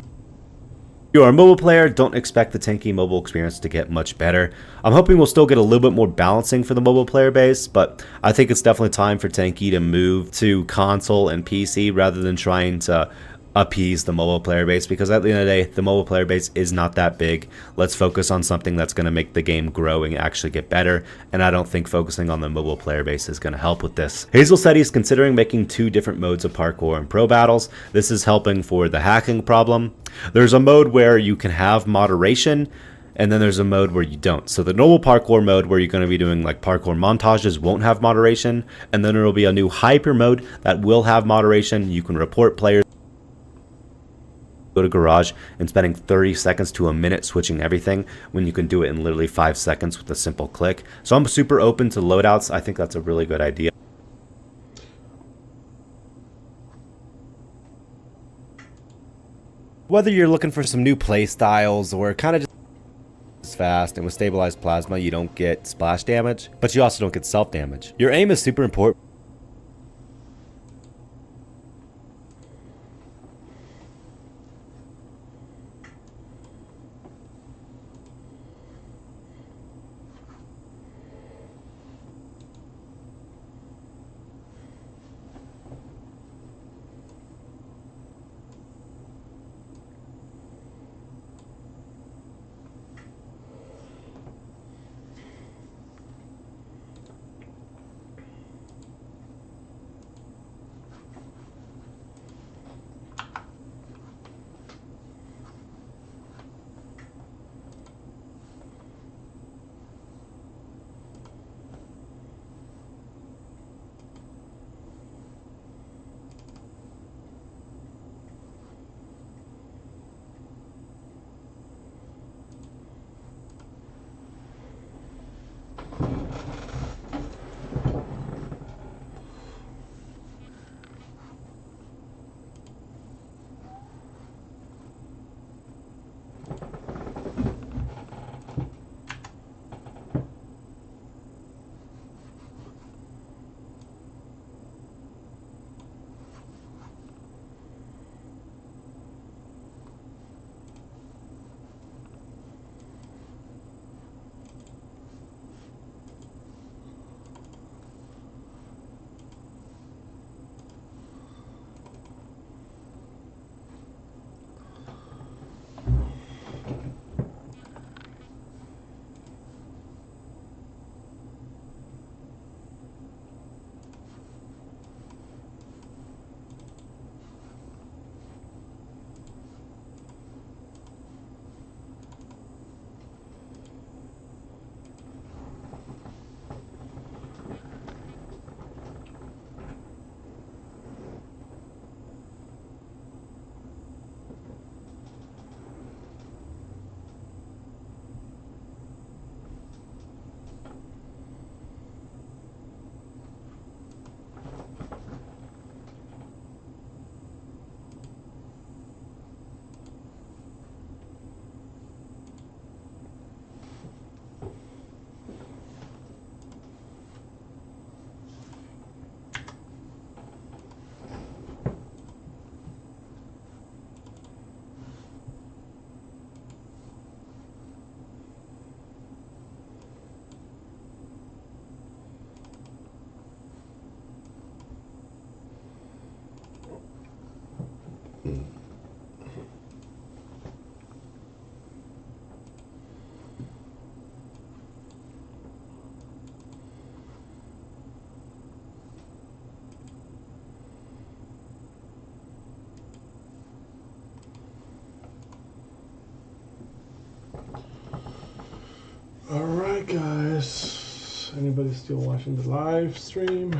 You're a mobile player, don't expect the Tanki mobile experience to get much better. I'm hoping we'll still get a little bit more balancing for the mobile player base, but I think it's definitely time for Tanki to move to console and PC rather than trying to appease the mobile player base, because at the end of the day, the mobile player base is not that big. Let's focus on something that's going to make the game grow and actually get better, and I don't think focusing on the mobile player base is going to help with this. Hazel said he's considering making 2 different modes of parkour and pro battles. This is helping for the hacking problem. There's a mode where you can have moderation, and then there's a mode where you don't. So the normal parkour mode, where you're going to be doing like parkour montages, won't have moderation, and then there will be a new hyper mode that will have moderation. You can report players, go to garage, and spending 30 seconds to a minute switching everything, when you can do it in literally 5 seconds with a simple click. So I'm super open to loadouts. I think that's a really good idea. Whether you're looking for some new play styles or kind of just fast, and with stabilized plasma you don't get splash damage, but you also don't get self damage. Your aim is super important. Alright guys, anybody still watching the live stream?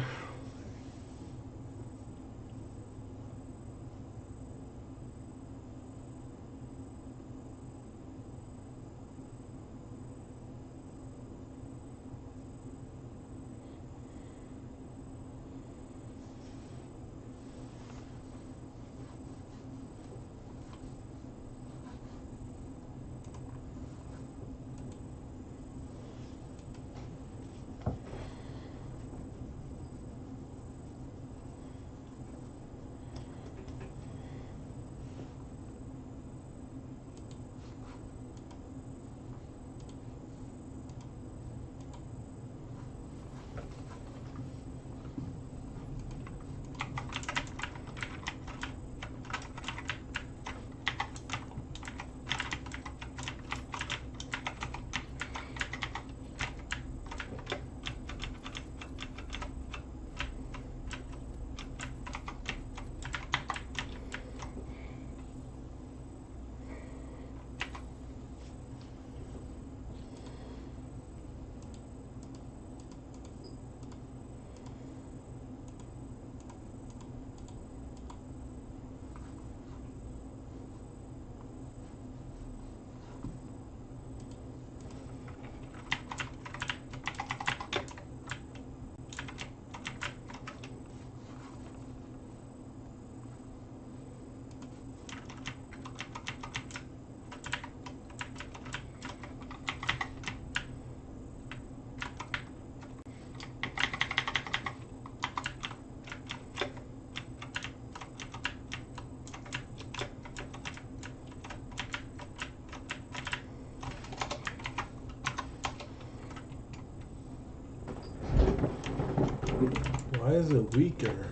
Why is it weaker?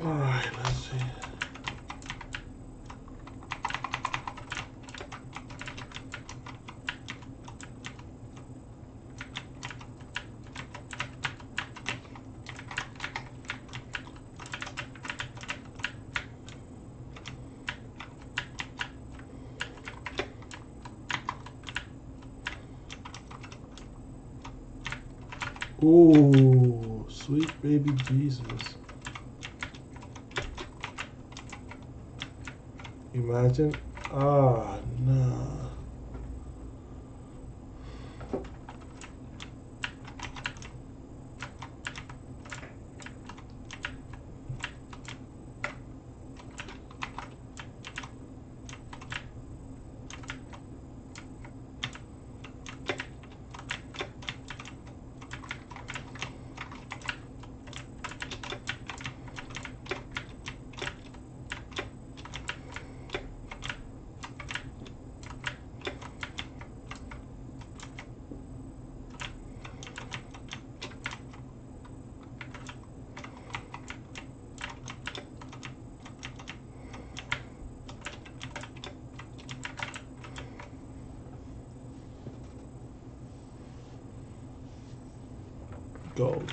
Alright, let's see. Ooh, sweet baby Jesus. Imagine. Ah, no. Gold.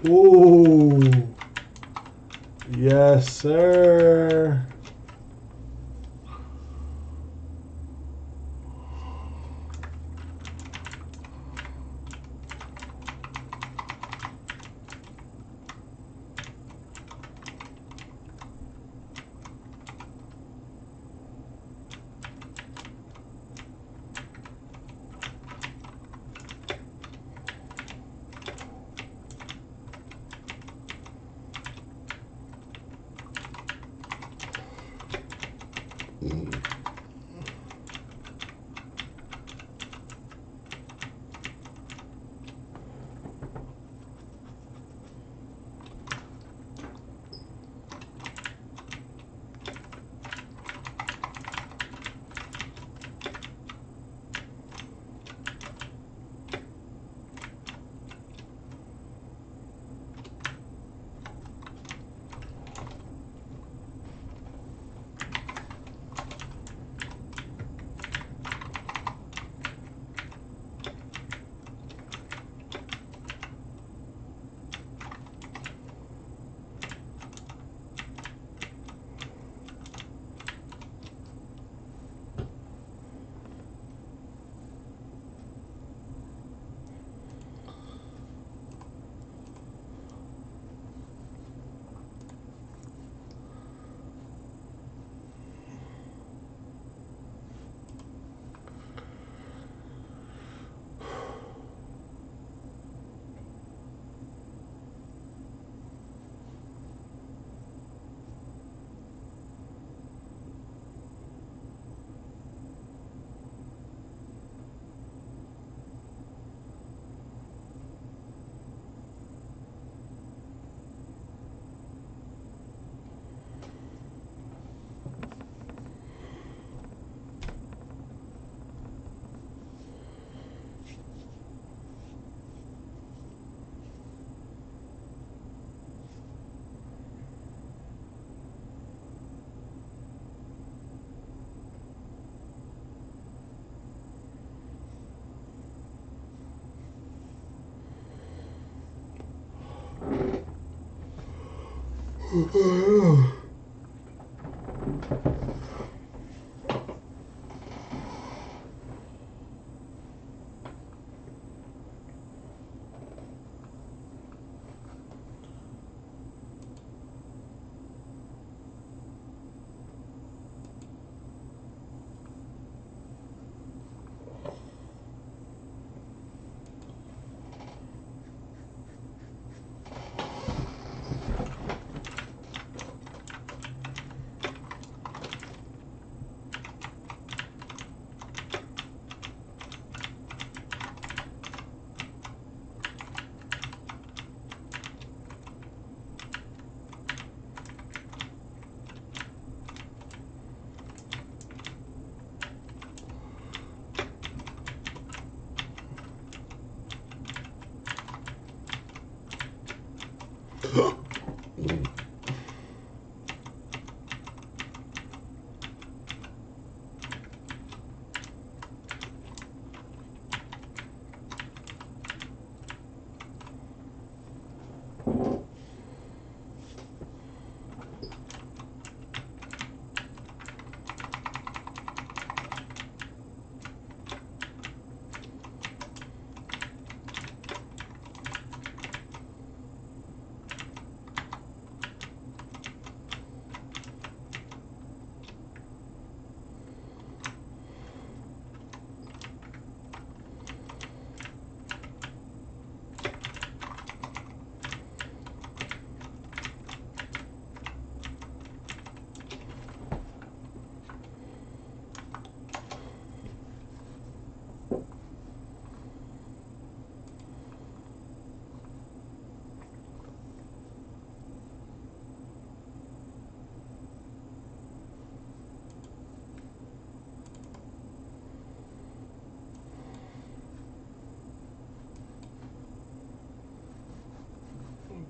Ooh. Yes, sir.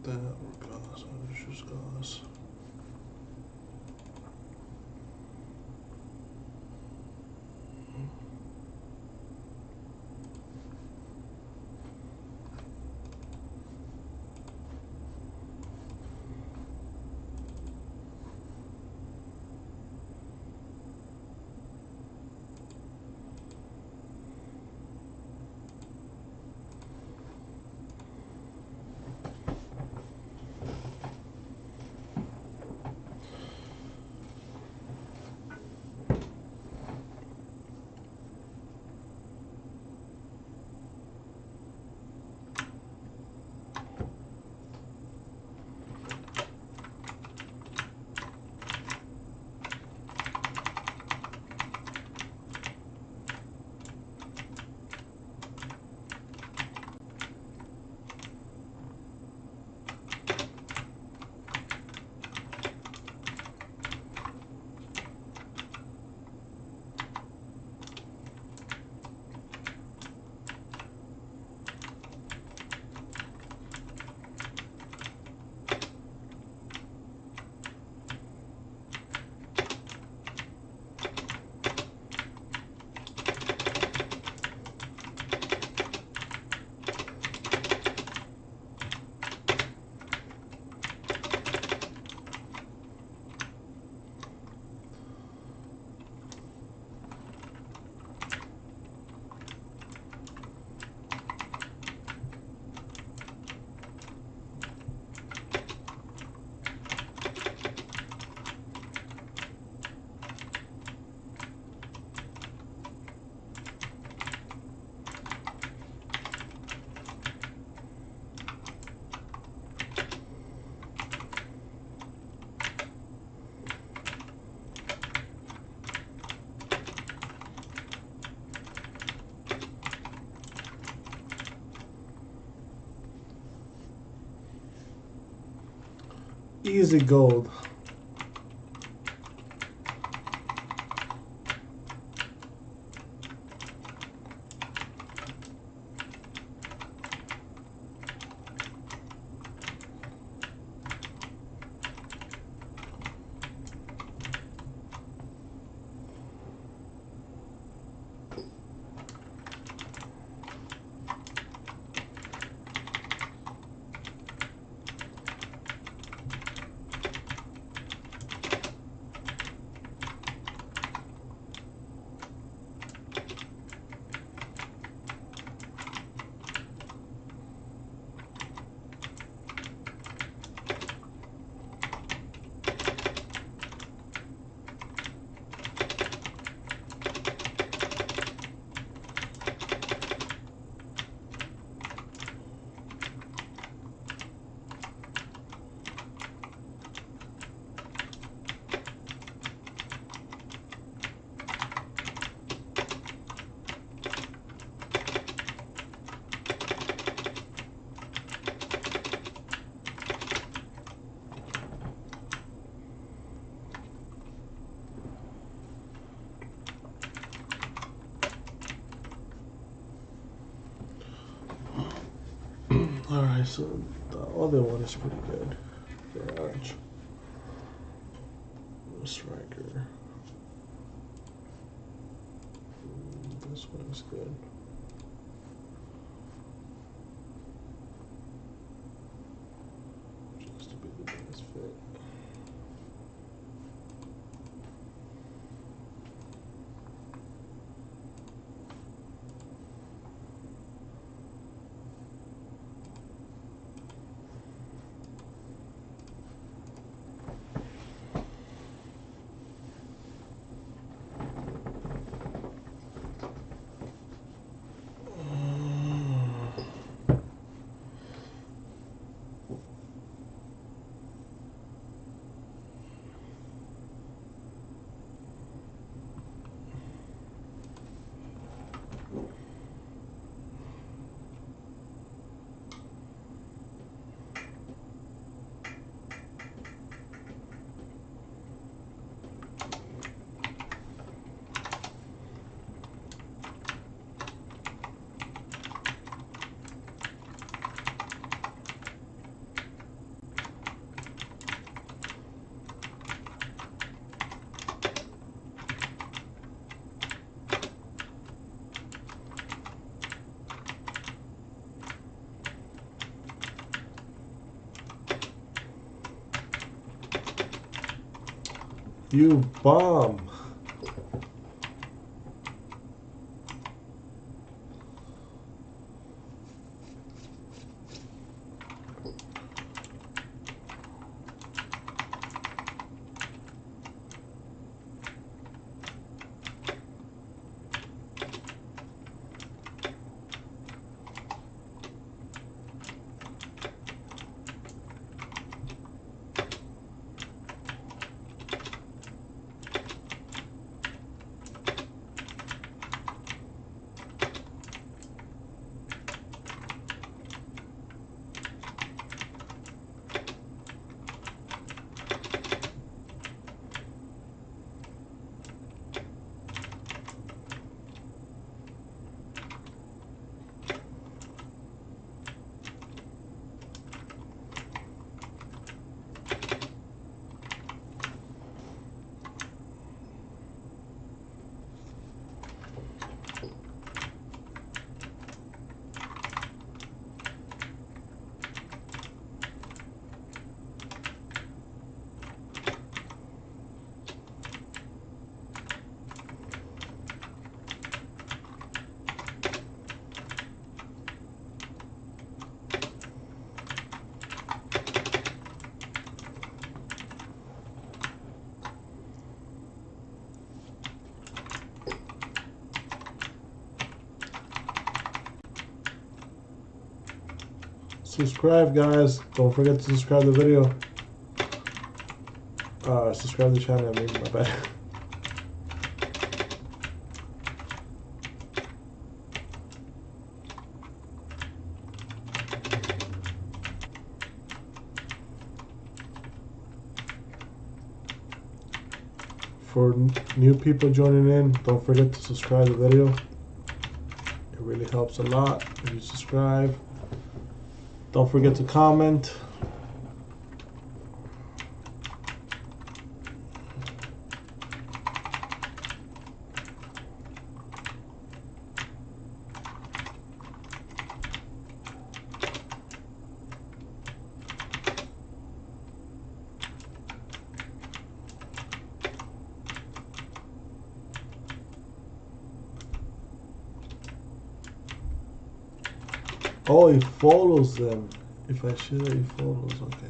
That or gas, I choose gas. Easy gold. Okay, so the other one is pretty good. Garage. Striker. This one is good. Just to be the best fit. You bomb. Subscribe, guys. Don't forget to subscribe to the video. Subscribe to the channel. I mean, my bad. For new people joining in, don't forget to subscribe to the video. It really helps a lot if you subscribe. Don't forget to comment. Oh, he follows them. If I share, he follows. Okay.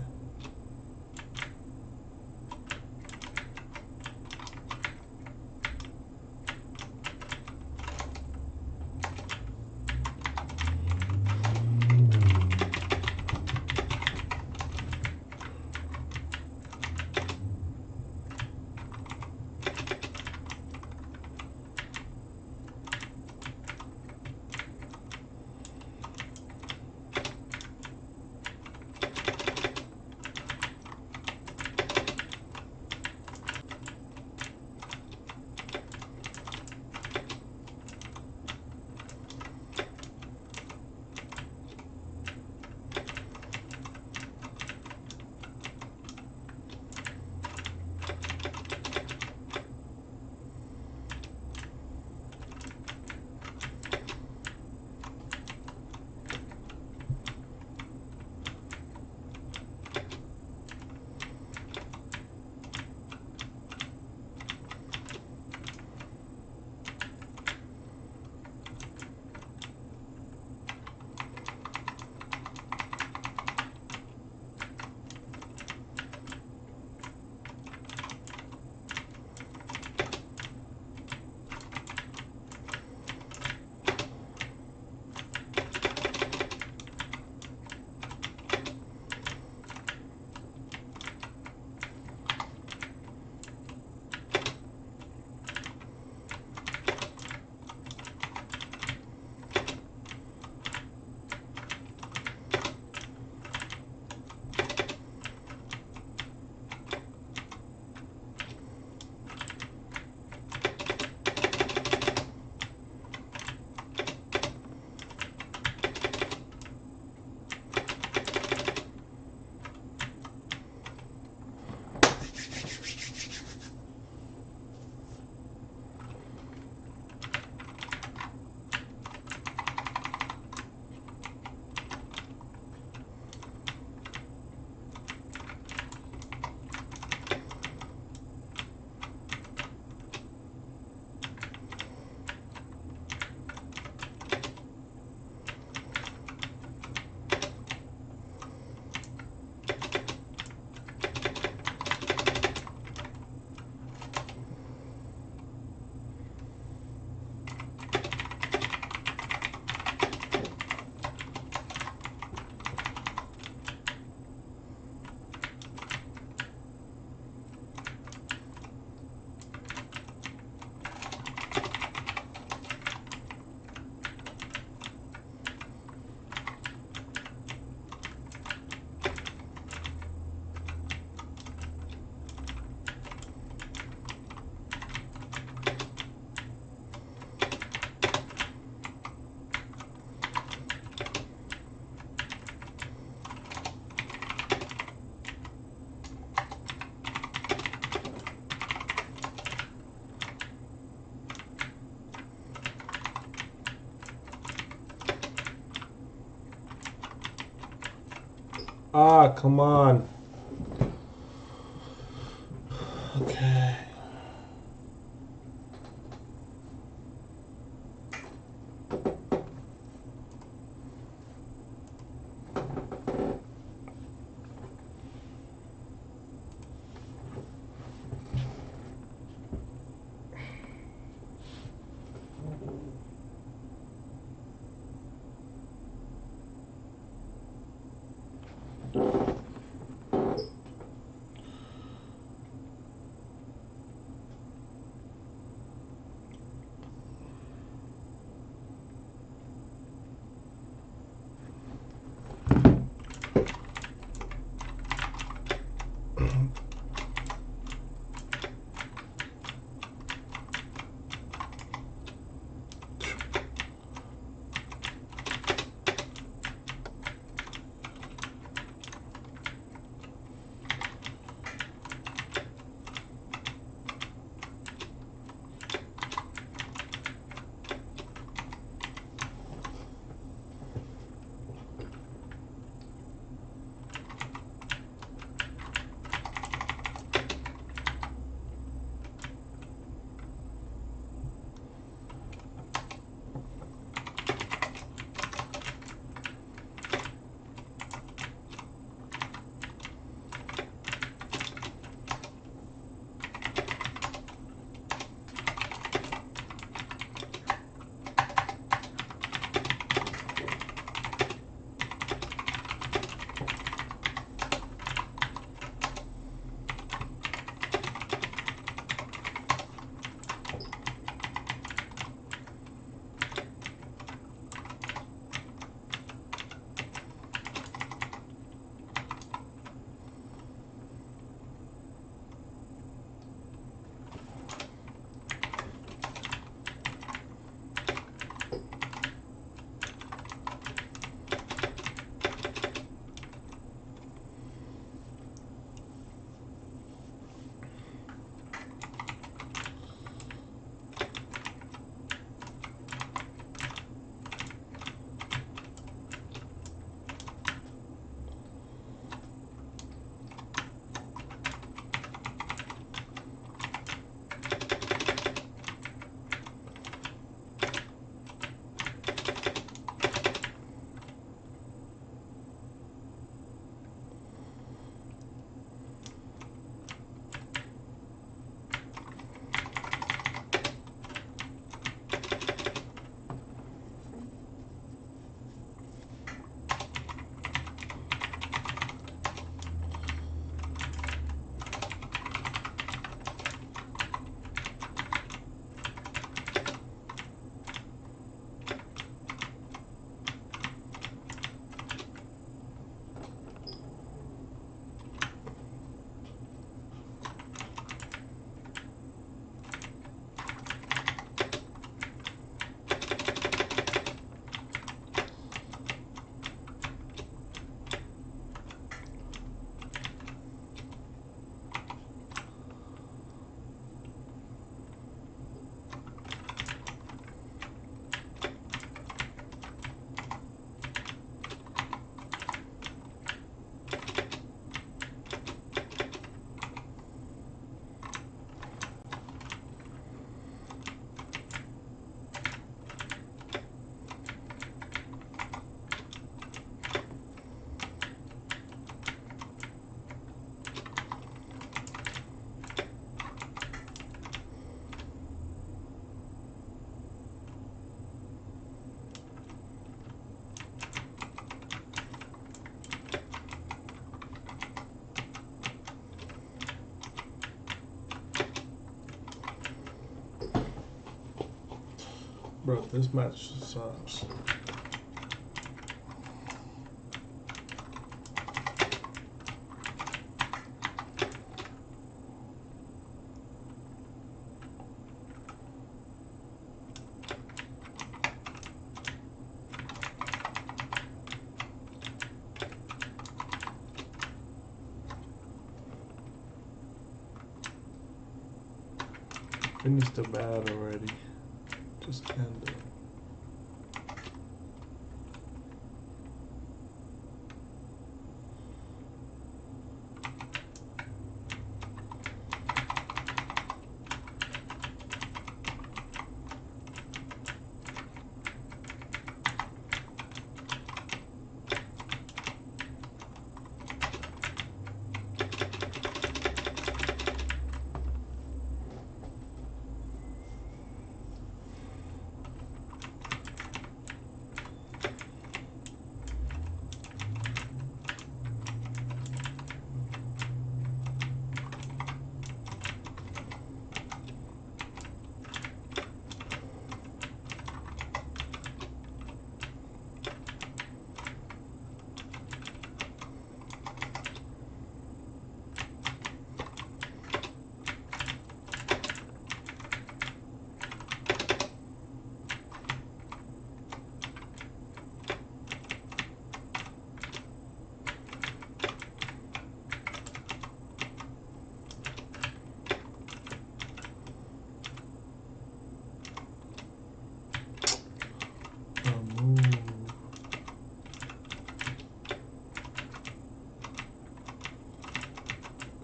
Ah, come on. Okay. Bro, this match sucks. Finish the battle already. Just end it.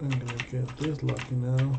I'm gonna get this lucky now.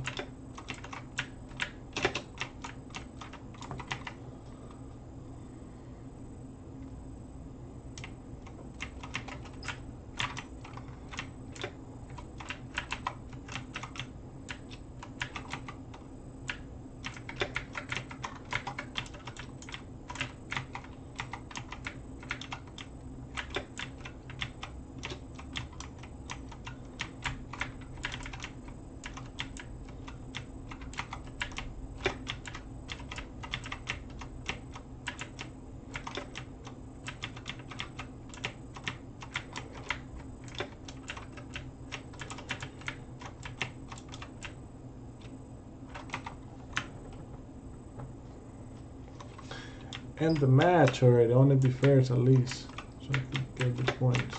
End the match already. I want to be fair at least, so I can get the points.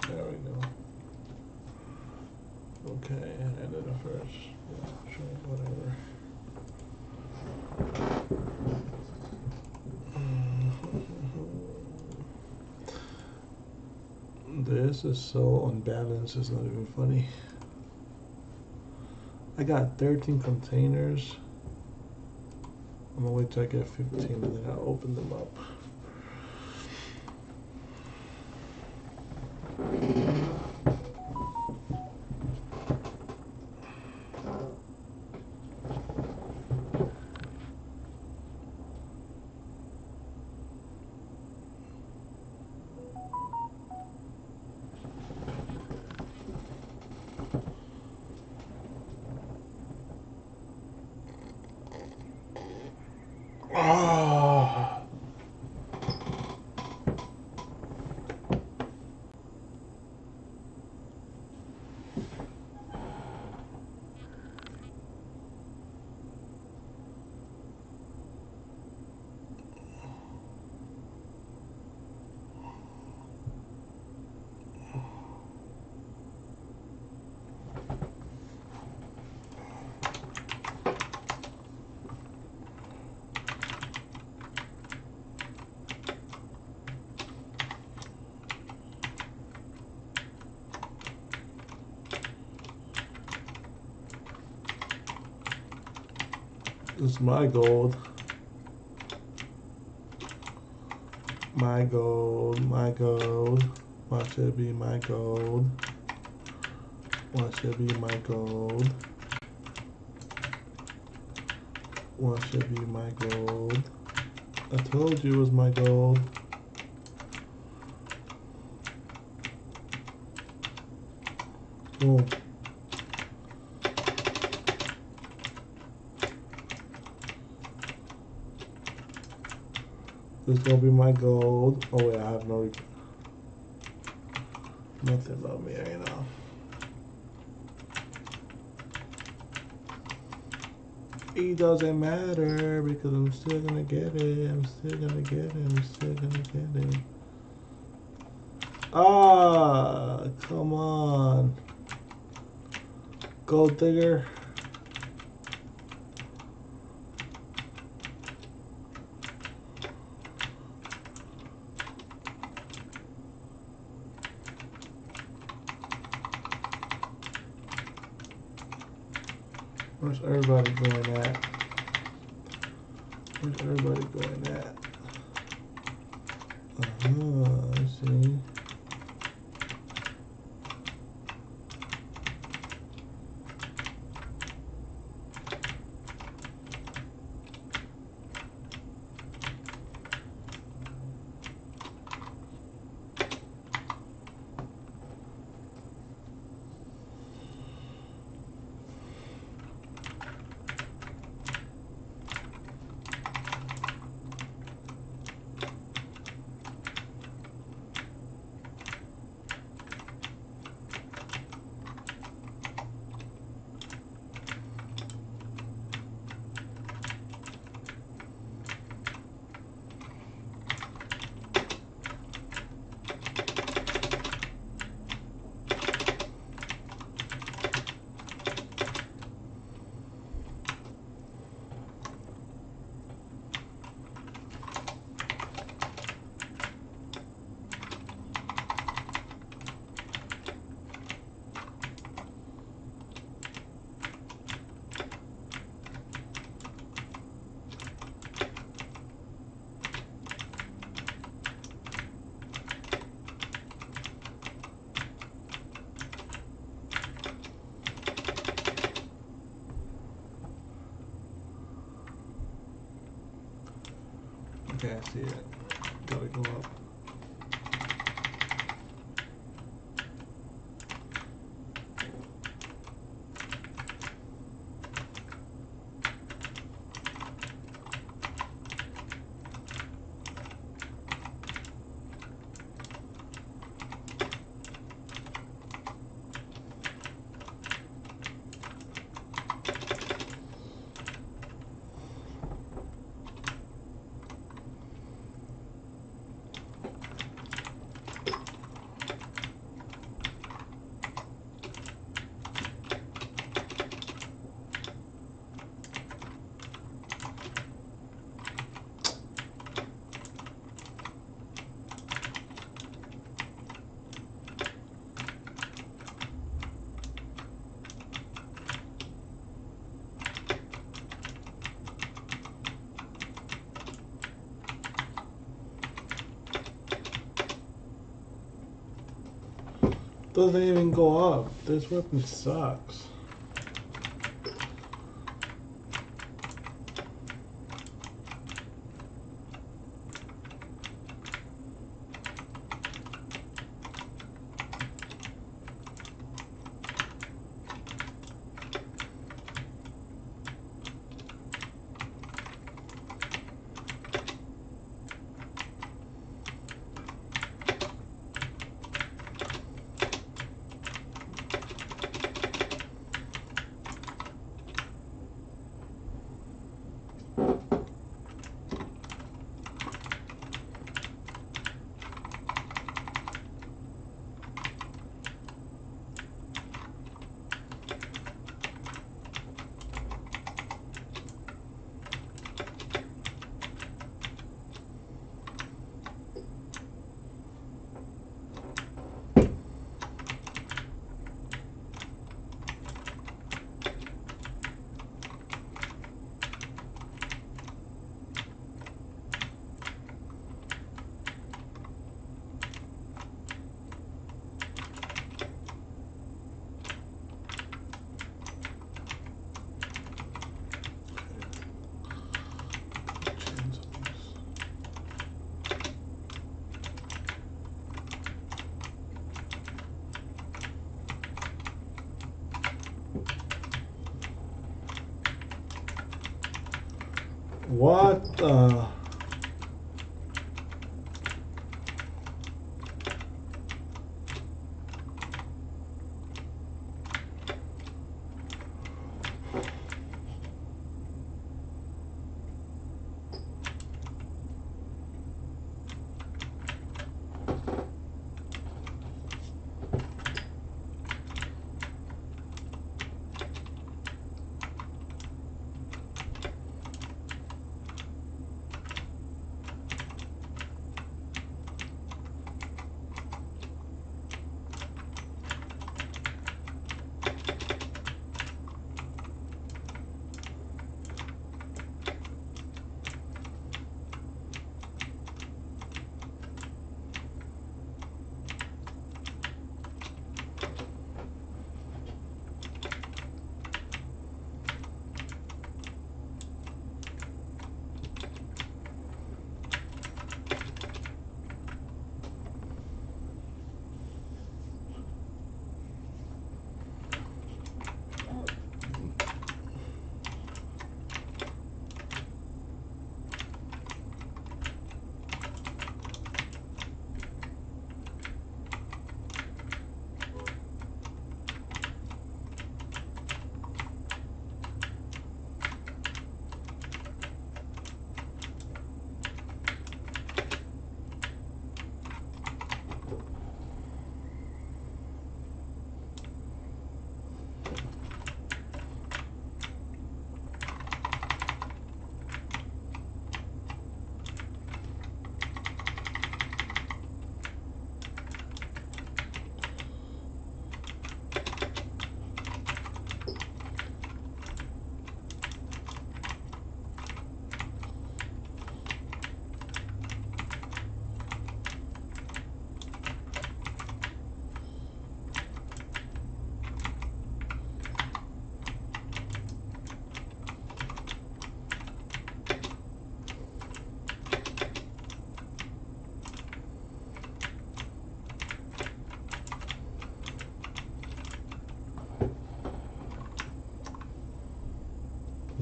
There we go. Okay, ended the first. Yeah, sure, whatever. This is so unbalanced. It's not even funny. I got 13 containers. I'm gonna wait till I get 15 and then I'll open them up. Ah. This is my gold. My gold, my gold. Watch it be my gold. Watch it be my gold. Watch it be my gold. I told you it was my gold. Boom. This is gonna be my gold. Oh wait, I have nothing about me right now. It doesn't matter because I'm still gonna get it. I'm still gonna get it. I'm still gonna get it. Ah, come on. Gold digger. Where's everybody going at? Where's everybody going at? I see. Okay, I see it. Gotta go up. Doesn't even go up. This weapon sucks. What the?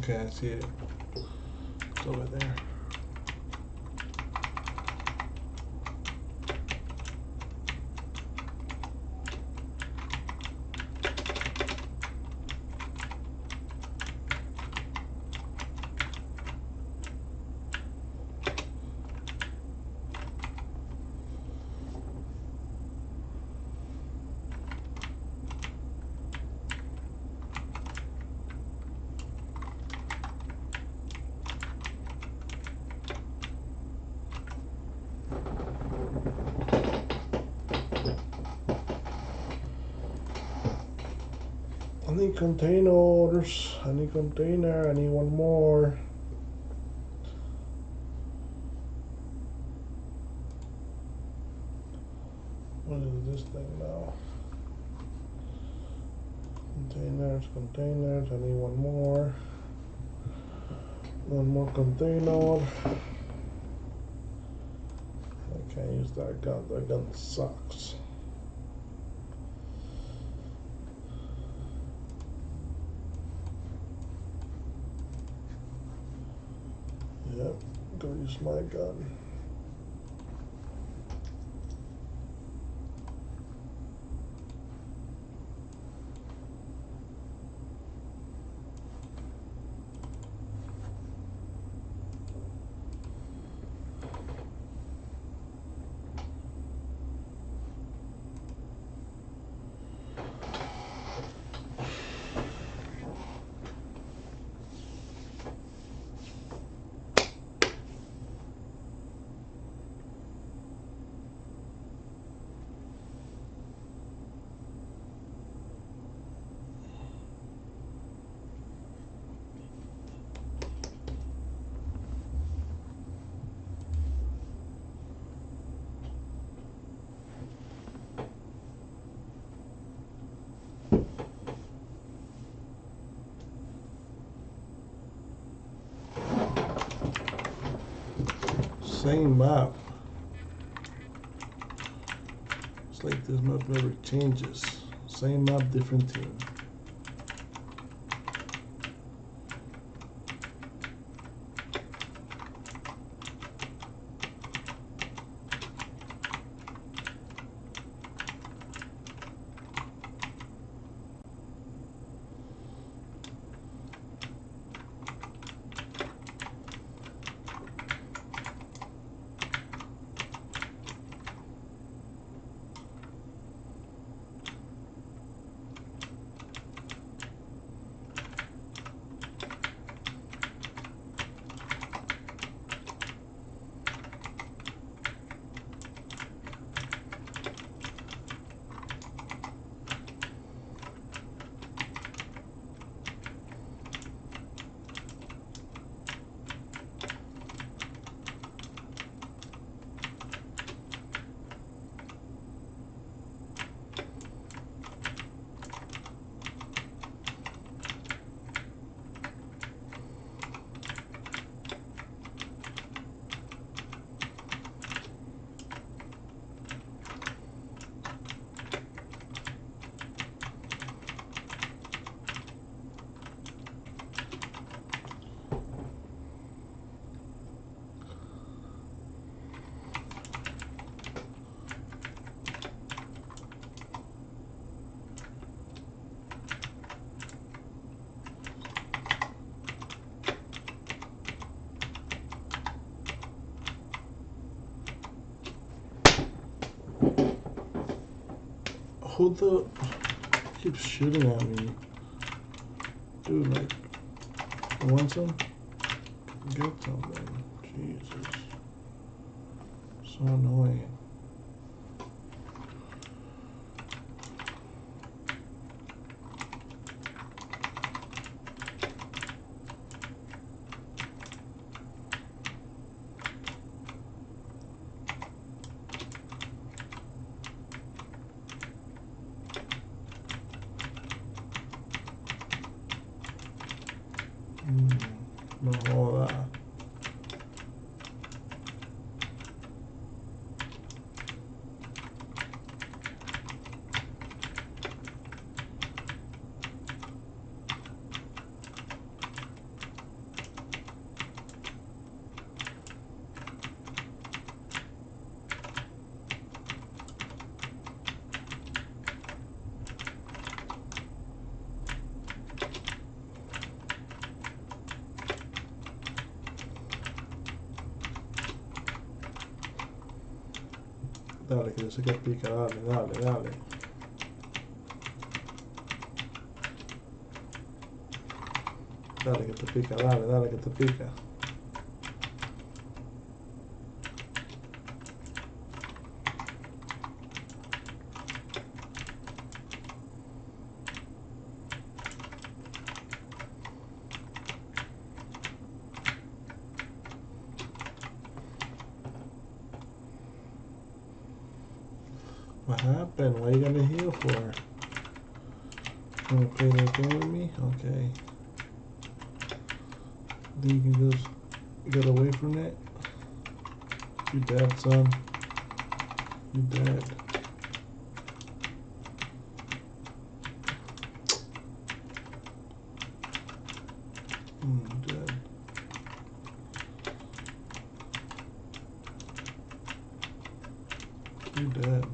Okay, I see it. It's over there. I need containers. I need container. I need one more. What is this thing now? Containers, containers. I need one more. One more container. I can't use that gun. That gun sucks. Yep, go use my gun. Same map. It's like this map never changes. Same map, different team. Who the keeps shooting at me? Dude, like, you want some? Get some, man. Jesus. So annoying. No, all that. Dale, que yo sé que pica. Dale, dale, dale. Dale, que te pica. Dale, dale, que te pica. What happened? What are you gonna heal for? Wanna play that game with me? Okay. Then you can just get away from it. You dead, son. You dead. Dead. You dead.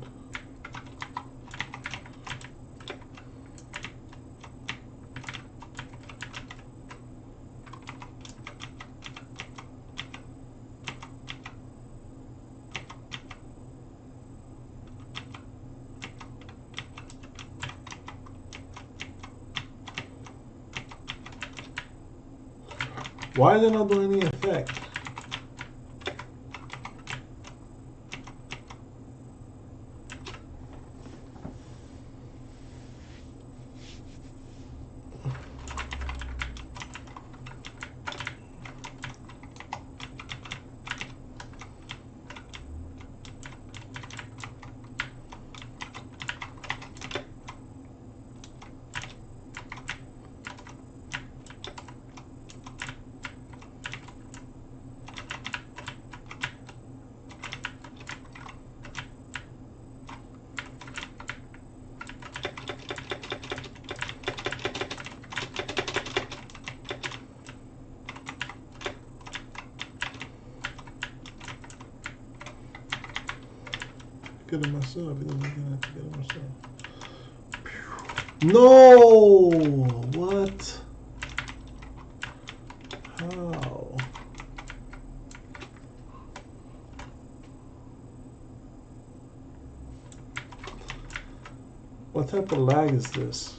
Why are they not doing any effect? Get it myself. He doesn't have to get it myself. No! What? How? What type of lag is this?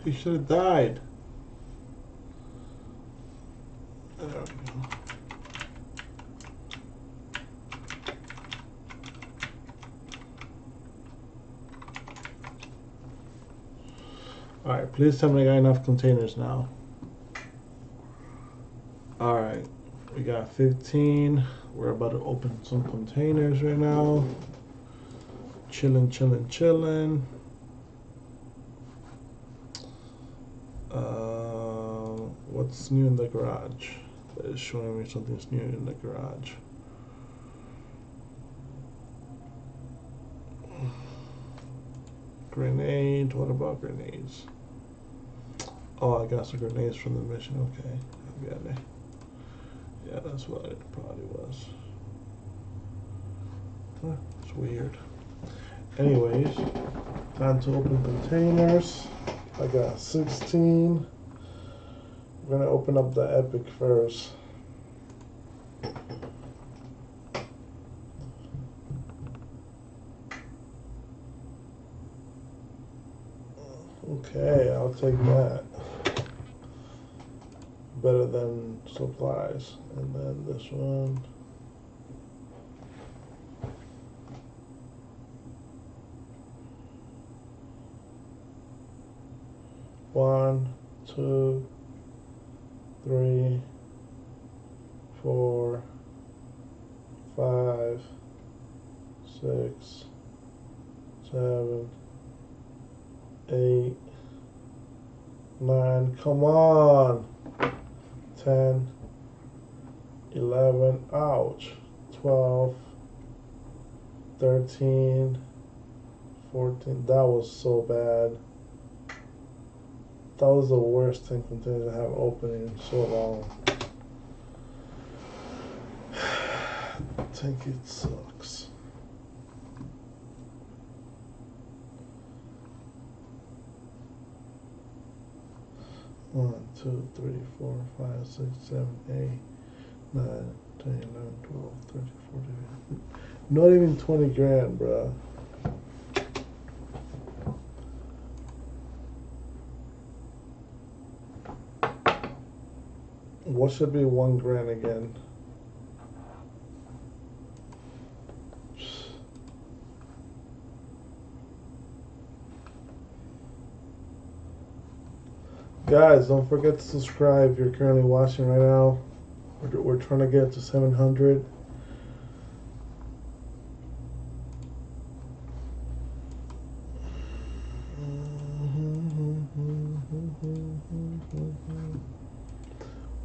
He should have died. There we go. Alright, please tell me I got enough containers now. Alright, we got 15. We're about to open some containers right now. Chilling, chilling, chilling. What's new in the garage? But it's showing me something's new in the garage. Grenade. What about grenades? Oh, I got some grenades from the mission. Okay. I got it. Yeah, that's what it probably was. Huh, it's weird. Anyways, time to open containers. I got 16. We're gonna open up the Epic first. Okay, I'll take that. Better than supplies. And then this one. One, 2, 3, 4, 5, 6, 7, 8, 9. Come on. 10, 11. Ouch. 12, 13, 14. That was so bad. That was the worst 10 containers I have open in so long. I think it sucks. One, 2, 3, 4, 5, 6, 7, 8, 9, 10, 11, 12, 13, 14. Not even 20 grand, bruh. What should be 1 grand again? Guys, don't forget to subscribe if you're currently watching right now. We're trying to get to 700.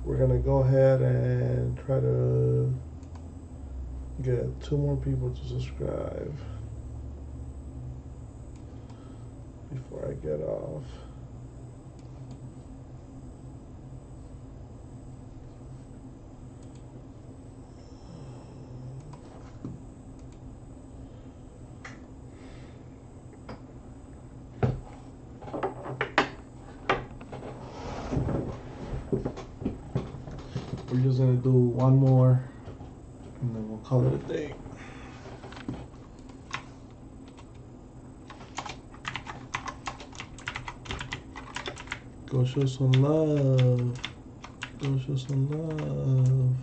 We're gonna go ahead and try to get 2 more people to subscribe before I get off. We're just gonna do 1 more and then we'll call it a day. Go show some love. Go show some love.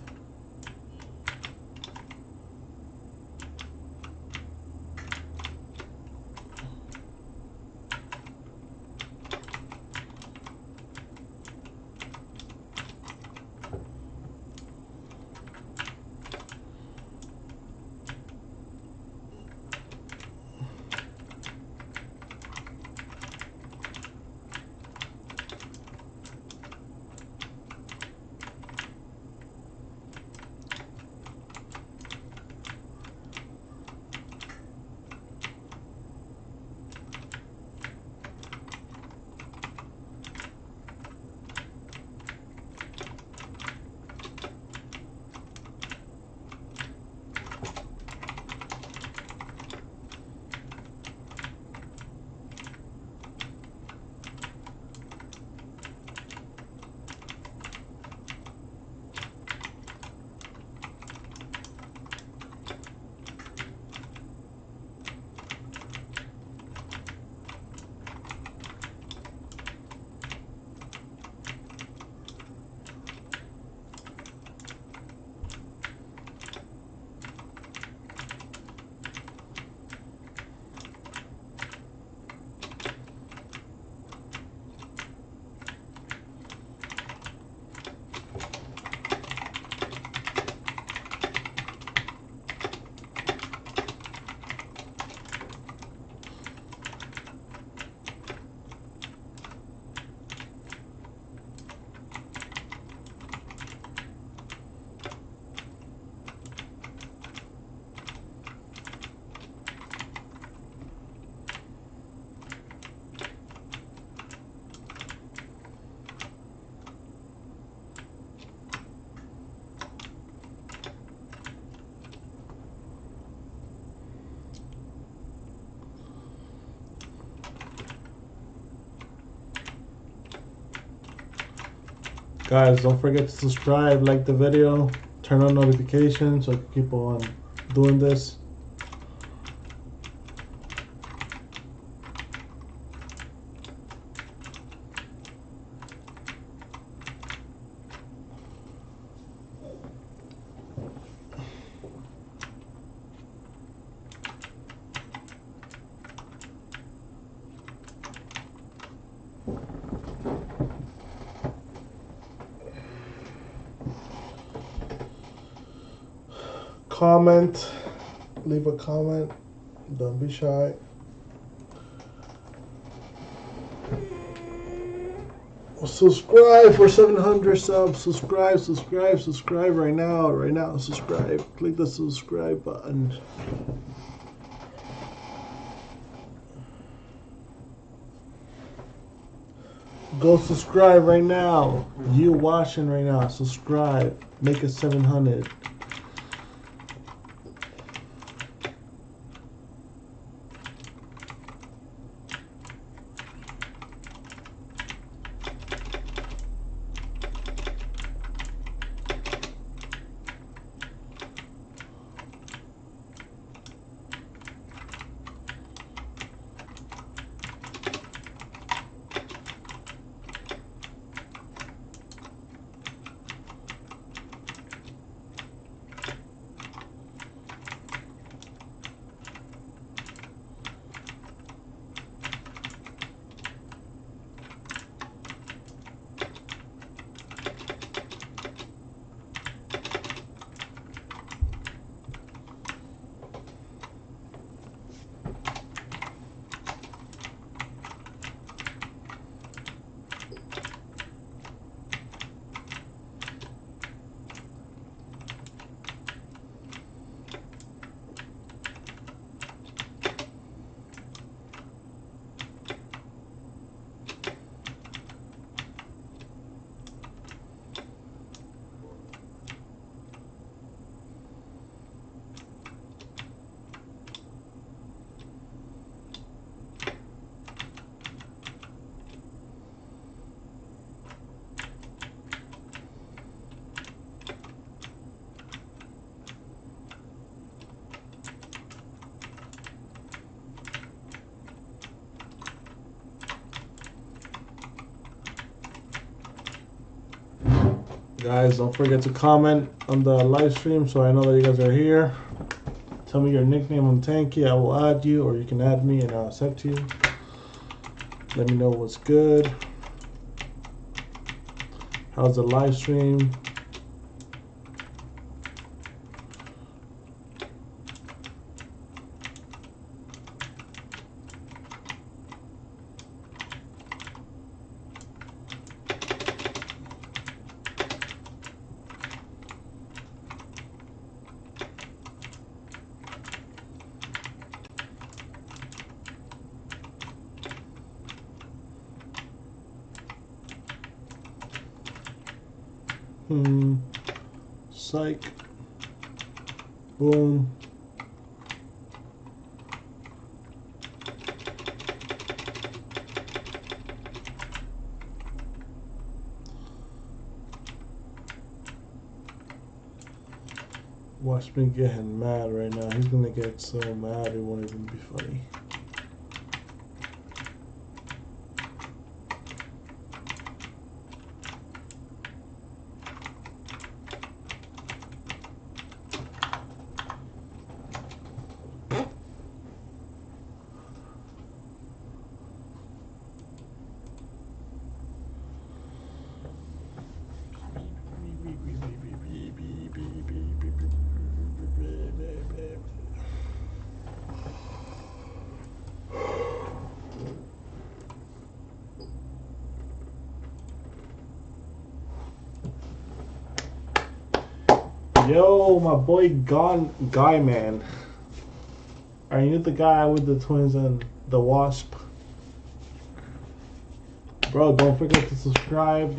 Guys, don't forget to subscribe, like the video, turn on notifications so I can keep on doing this. Comment, leave a comment, don't be shy. Subscribe for 700 subs. Subscribe right now, subscribe. Click the subscribe button. Go subscribe right now. You watching right now, subscribe. Make it 700. Guys, don't forget to comment on the live stream so I know that you guys are here. Tell me your nickname on Tanki. I will add you, or you can add me and I'll accept you. Let me know what's good. How's the live stream? Psych. Boom. Watch me getting mad right now. He's gonna get so mad it won't even be funny. Yo, my boy Guy Man. Are you the guy with the twins and the wasp? Bro, don't forget to subscribe.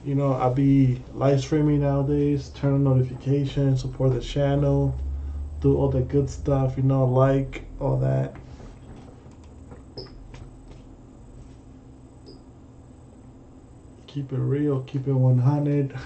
You know, I be live streaming nowadays. Turn on notifications, support the channel, do all the good stuff, you know, like all that. Keep it real, keep it 100.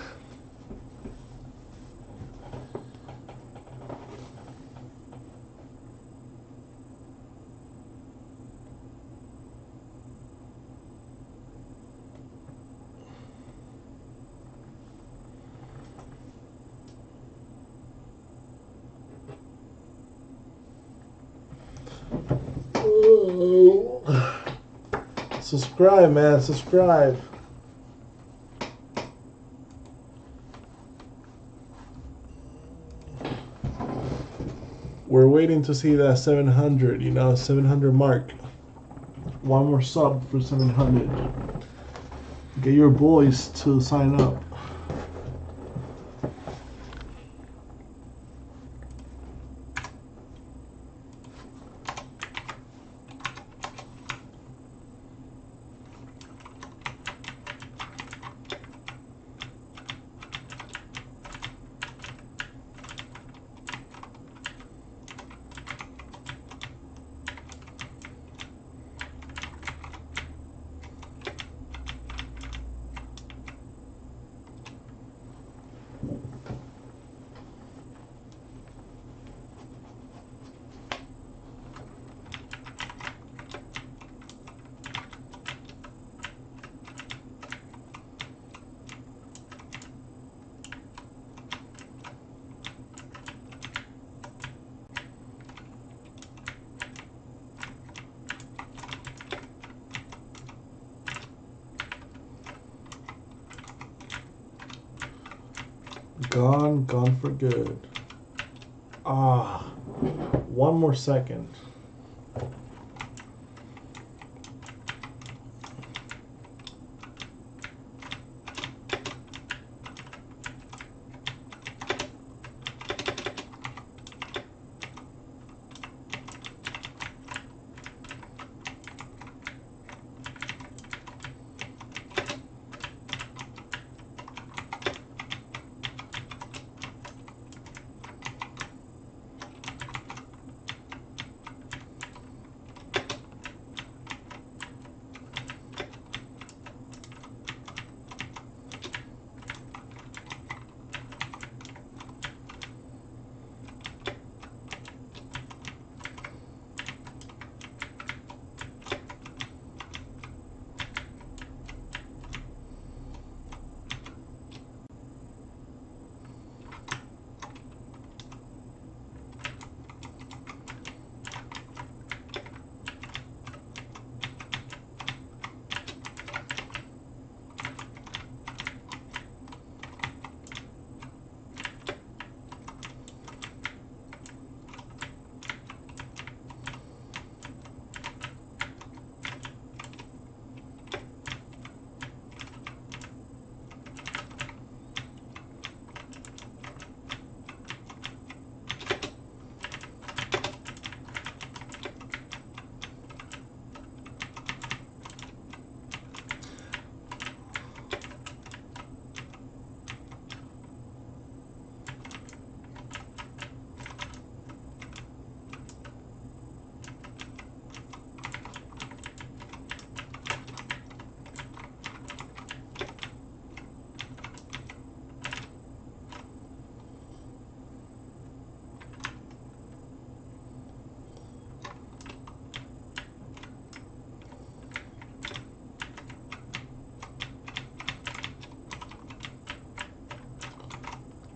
Ooh. Subscribe, man, subscribe. We're waiting to see that 700, 700 mark. One more sub for 700. Get your boys to sign up. Gone for good. One more second.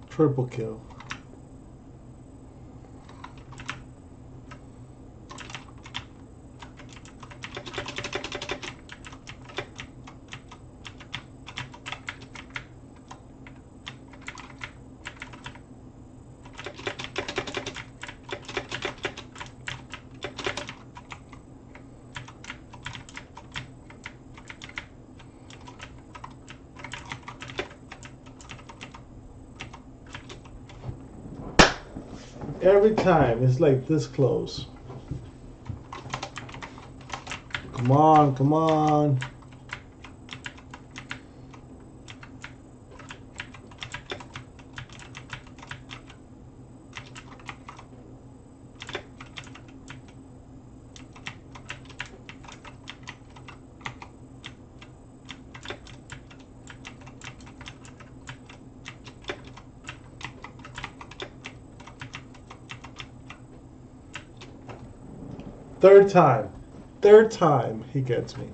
Triple kill. Every time it's like this close. Come on, come on. Third time. Third time he gets me.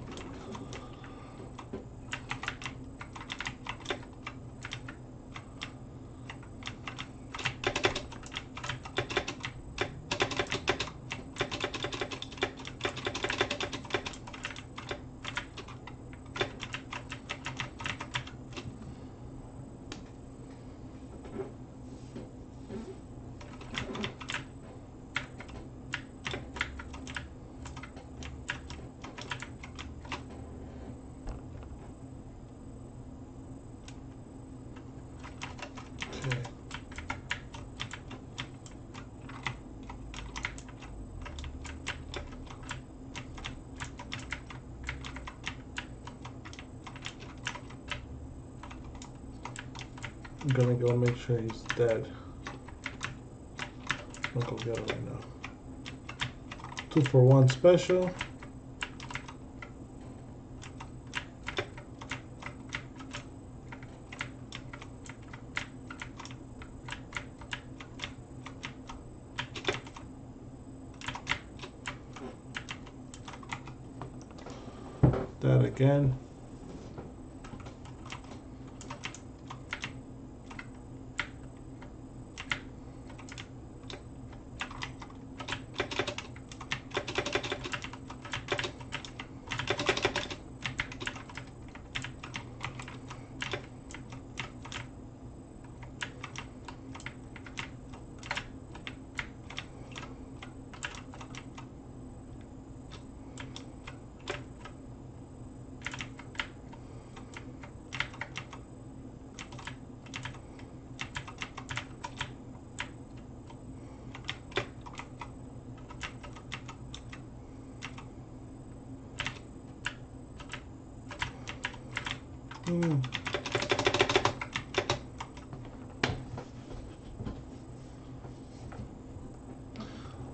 Okay. I'm gonna go make sure he's dead. I'll go get him right now. 2-for-1 special. That again.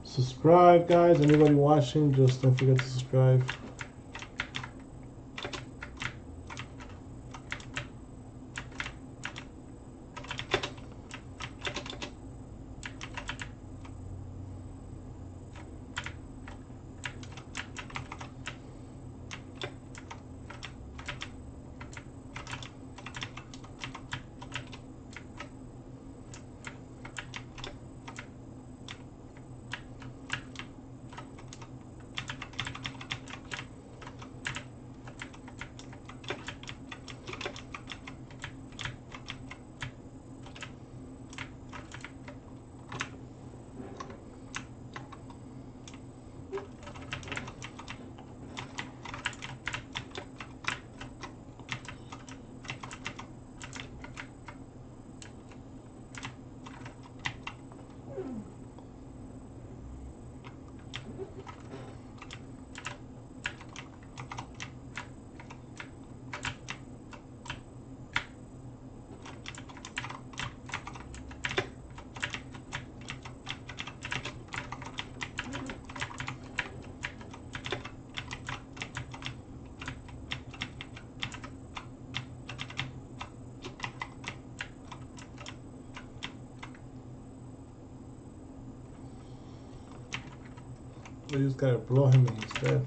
Subscribe, guys. Anybody watching, just don't forget to subscribe. We just gotta blow him and he's dead.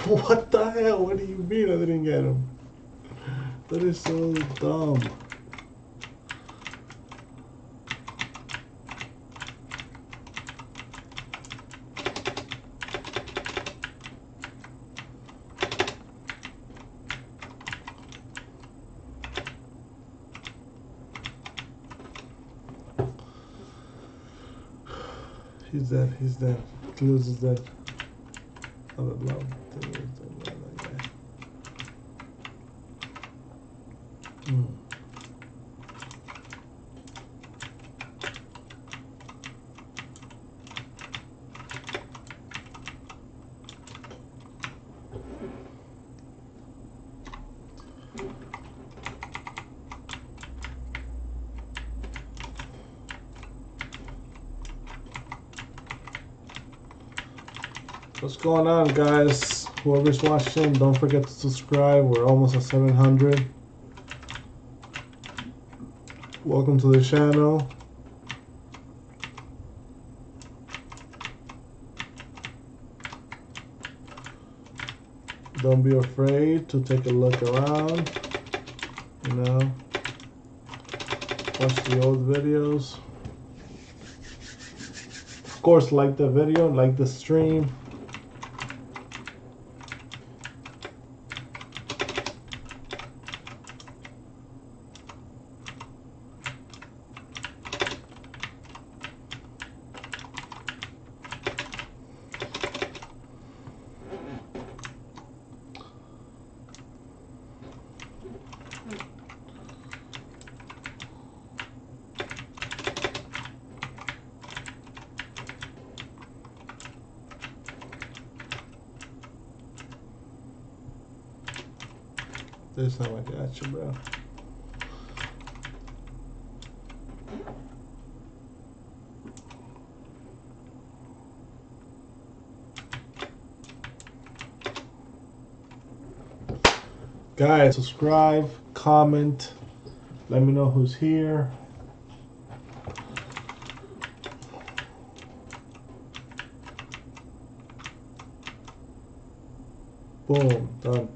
What the hell? What do you mean I didn't get him? That is so dumb. He's dead, he's dead. Clues is dead. I would love to lose that guy. What's going on, guys? Whoever's watching, don't forget to subscribe. We're almost at 700. Welcome to the channel. Don't be afraid to take a look around, you know, watch the old videos. Of course, like the video, like the stream. This time I got you, bro. Guys, subscribe, comment, let me know who's here. Boom, done.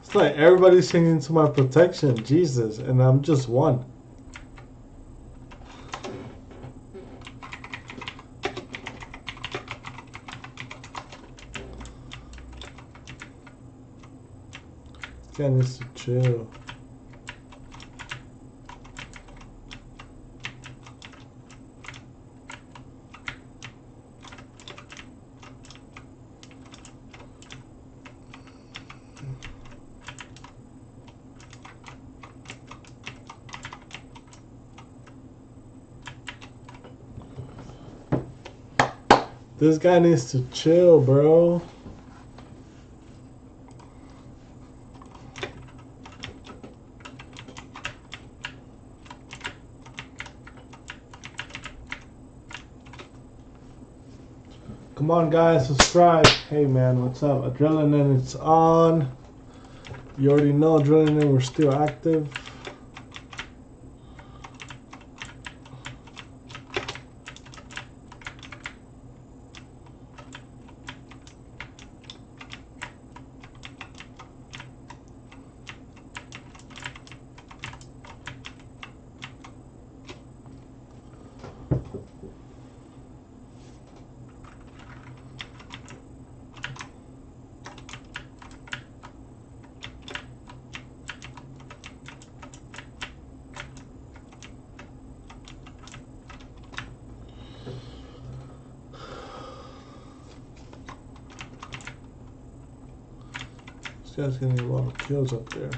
It's like everybody's singing to my protection, Jesus, and I'm just one. This guy needs to chill. This guy needs to chill, bro. Come on, guys, subscribe. Hey, man, what's up? Adrenaline, it's on. You already know Adrenaline, we're still active. guy's getting a lot of kills up there.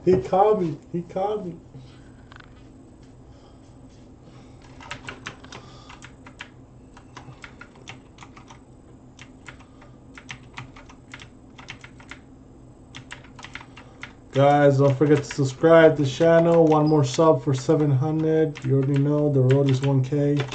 He caught me. He caught me. Guys, don't forget to subscribe to the channel. One more sub for 700. You already know the road is 1K.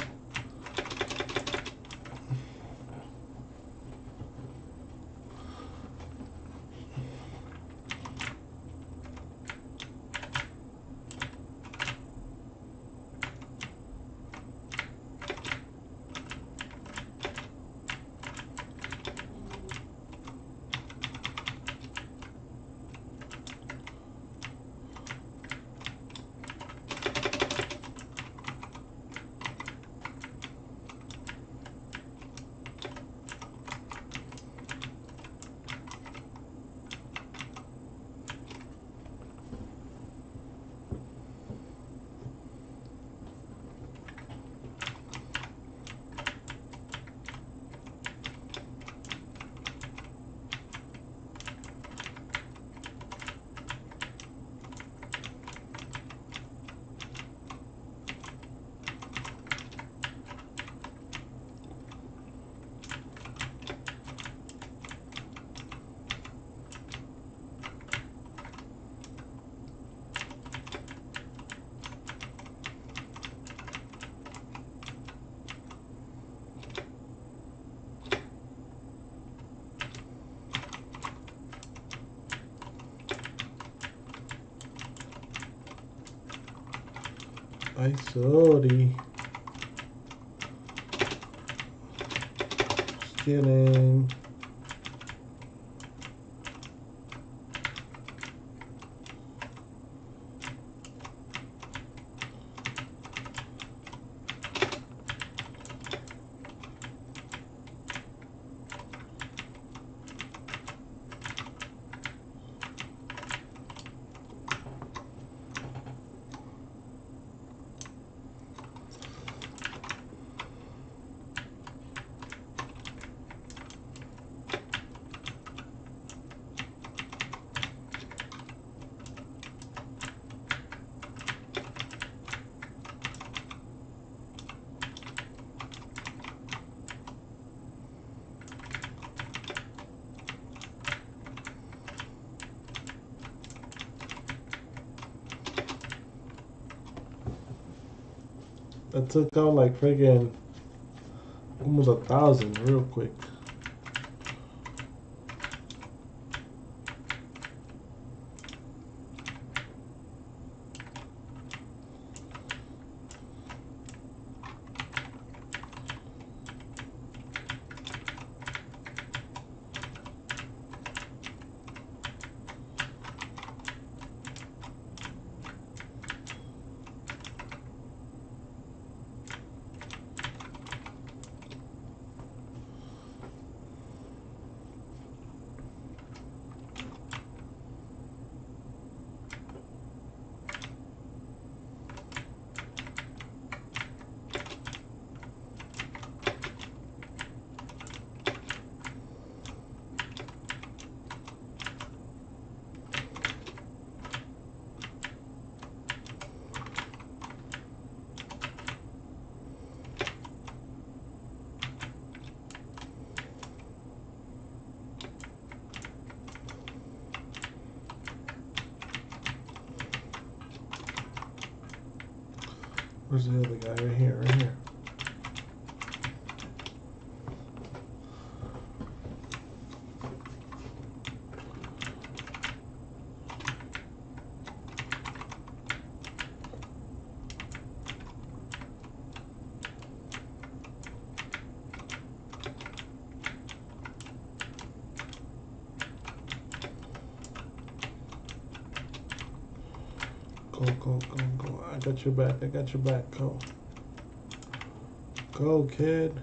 Ay, sorry. Just kidding. I took out like friggin' almost 1,000 real quick. Where's the other guy? Right here, right here. Go, go, go, go. I got your back. I got your back. Go. Go, kid.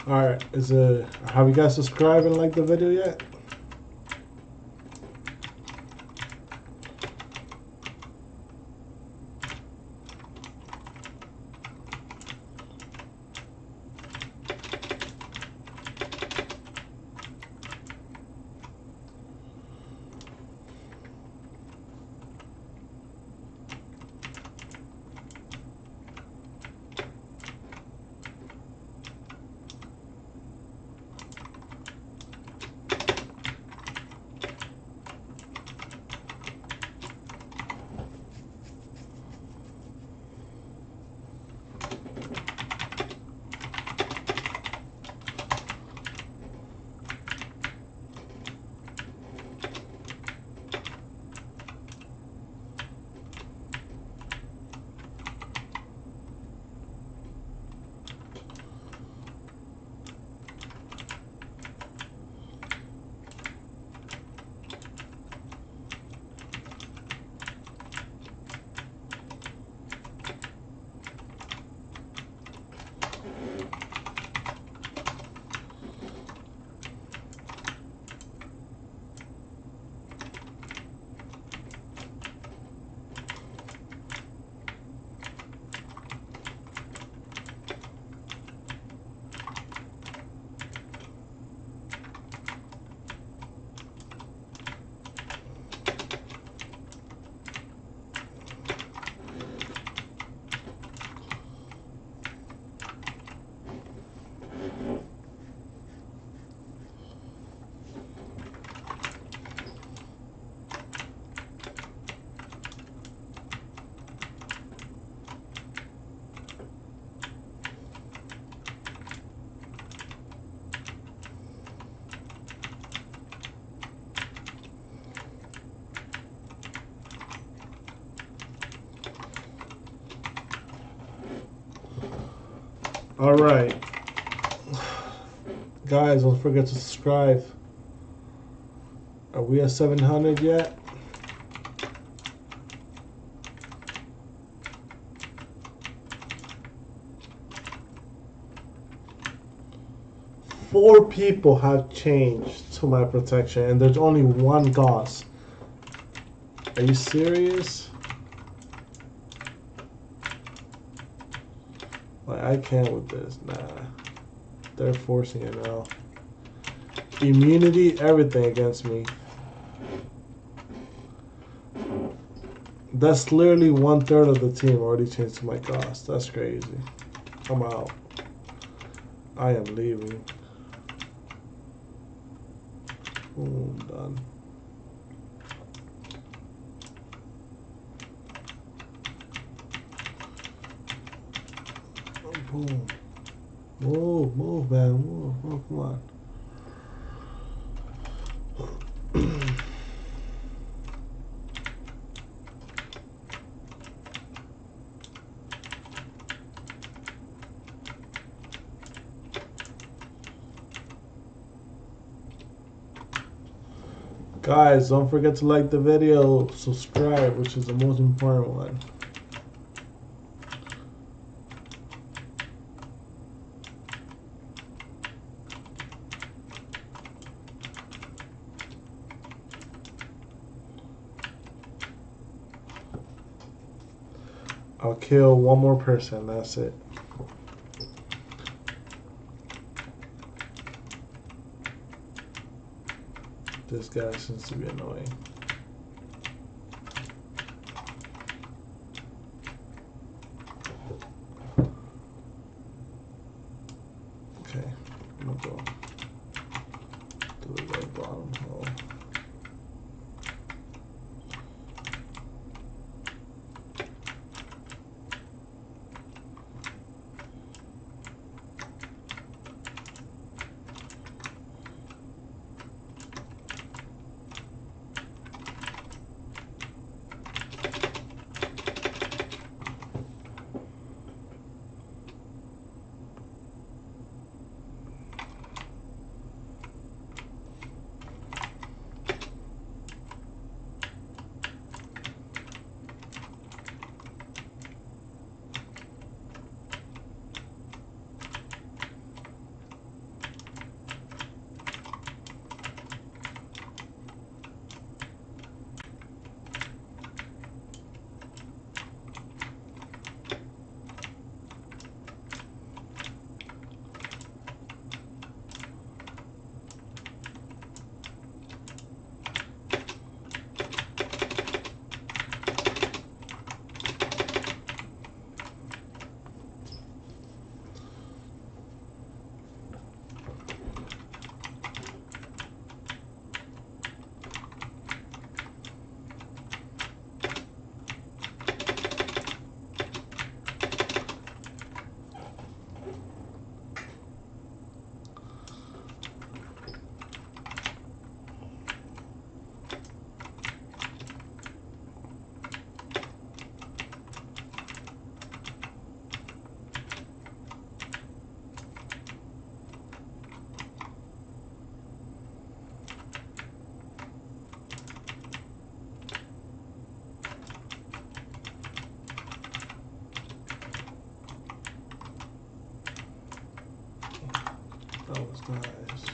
Alright, have you guys subscribed and liked the video yet? All right, guys, don't forget to subscribe. Are we at 700 yet? Four people have changed to my protection, and there's only one Gauss. Are you serious? Like, I can't with this. Nah. They're forcing it now. Immunity, everything against me. That's literally 1/3 of the team already changed to my Gauss. That's crazy. I'm out. I am leaving. Boom, done. Boom. Move, move, man. Move, move, come on. Guys, don't forget to like the video, subscribe, which is the most important one. I'll kill one more person, that's it. This guy seems to be annoying. Okay, I'm gonna go to the right bottom hole. That was nice.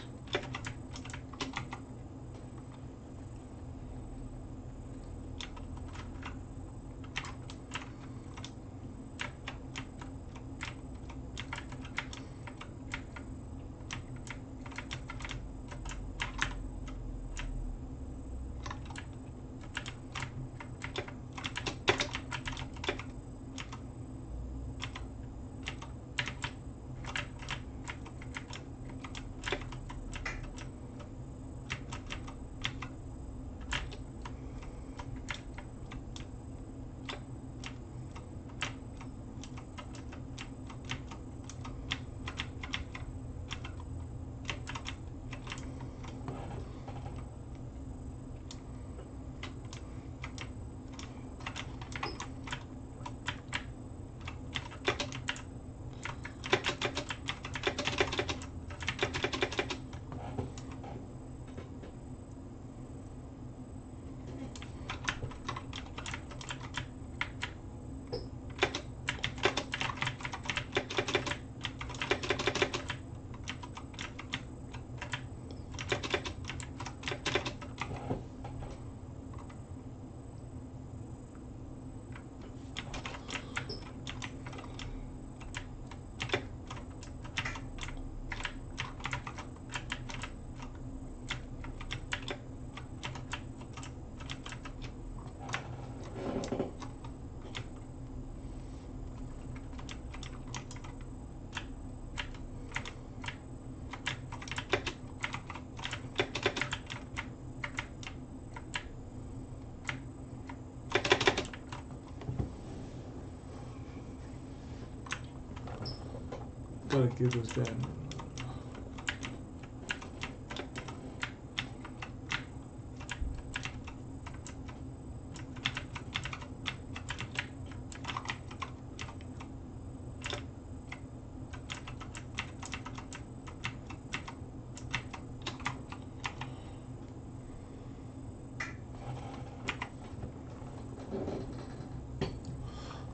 gotta give this guy.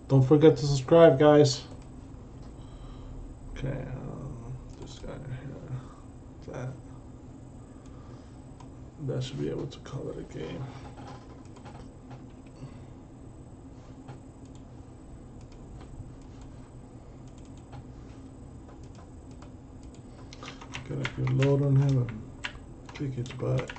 Don't forget to subscribe, guys. Okay, this guy here. That should be able to call it a game. Get a good load on him and kick his butt.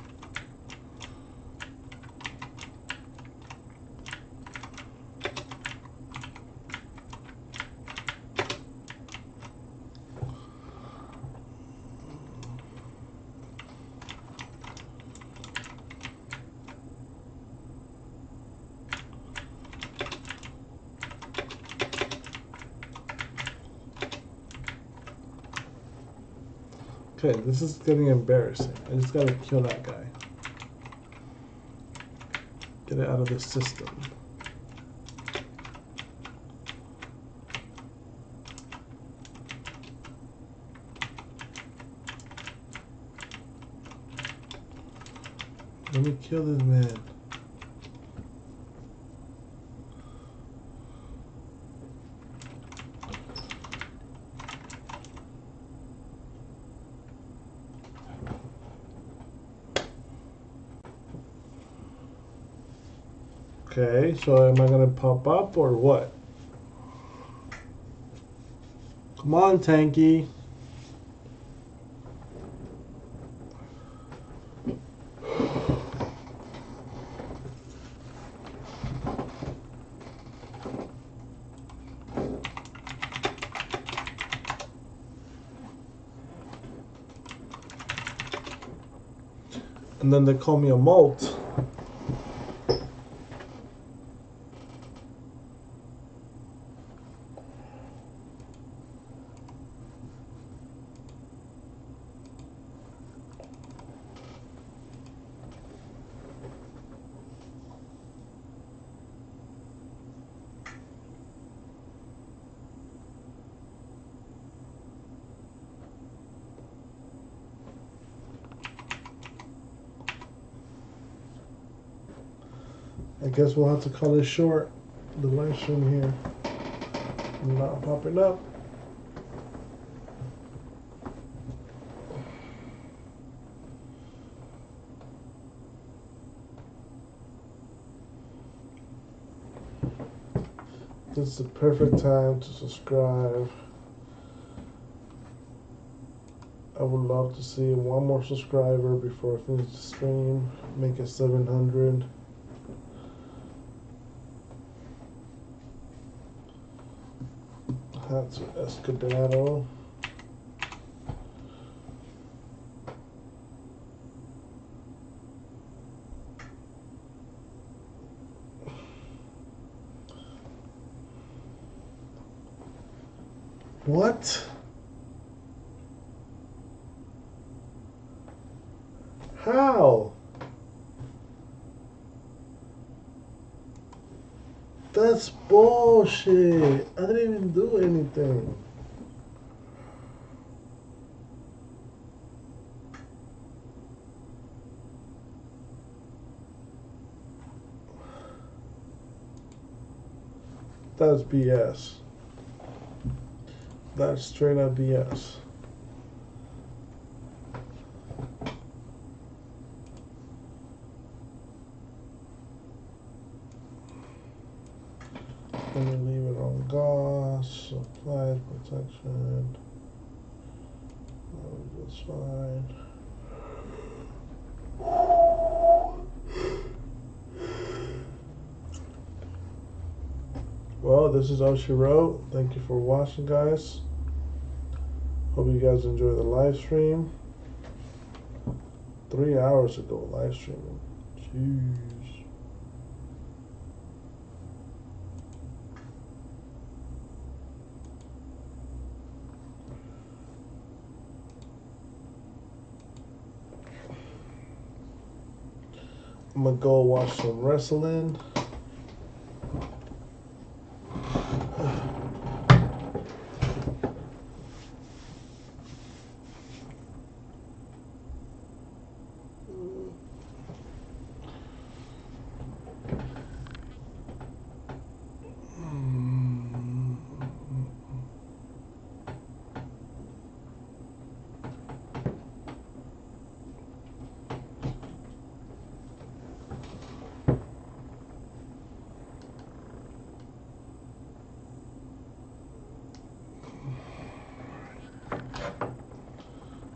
Okay, this is getting embarrassing. I just gotta kill that guy. Get it out of the system. Let me kill this man. Okay, so am I gonna pop up or what? Come on, Tanky. And then they call me a molt. I guess we'll have to call it short. The live stream here. I'm not popping up. This is the perfect time to subscribe. I would love to see one more subscriber before I finish the stream. Make it 700. That's Escudero. What? How? That's bullshit. I didn't even do anything. That's BS. That's straight up BS. Let me leave it on gauze, supply protection. That's fine. Well, this is all she wrote. Thank you for watching, guys. Hope you guys enjoy the live stream. 3 hours ago, live streaming. Jeez. I'm gonna go watch some wrestling.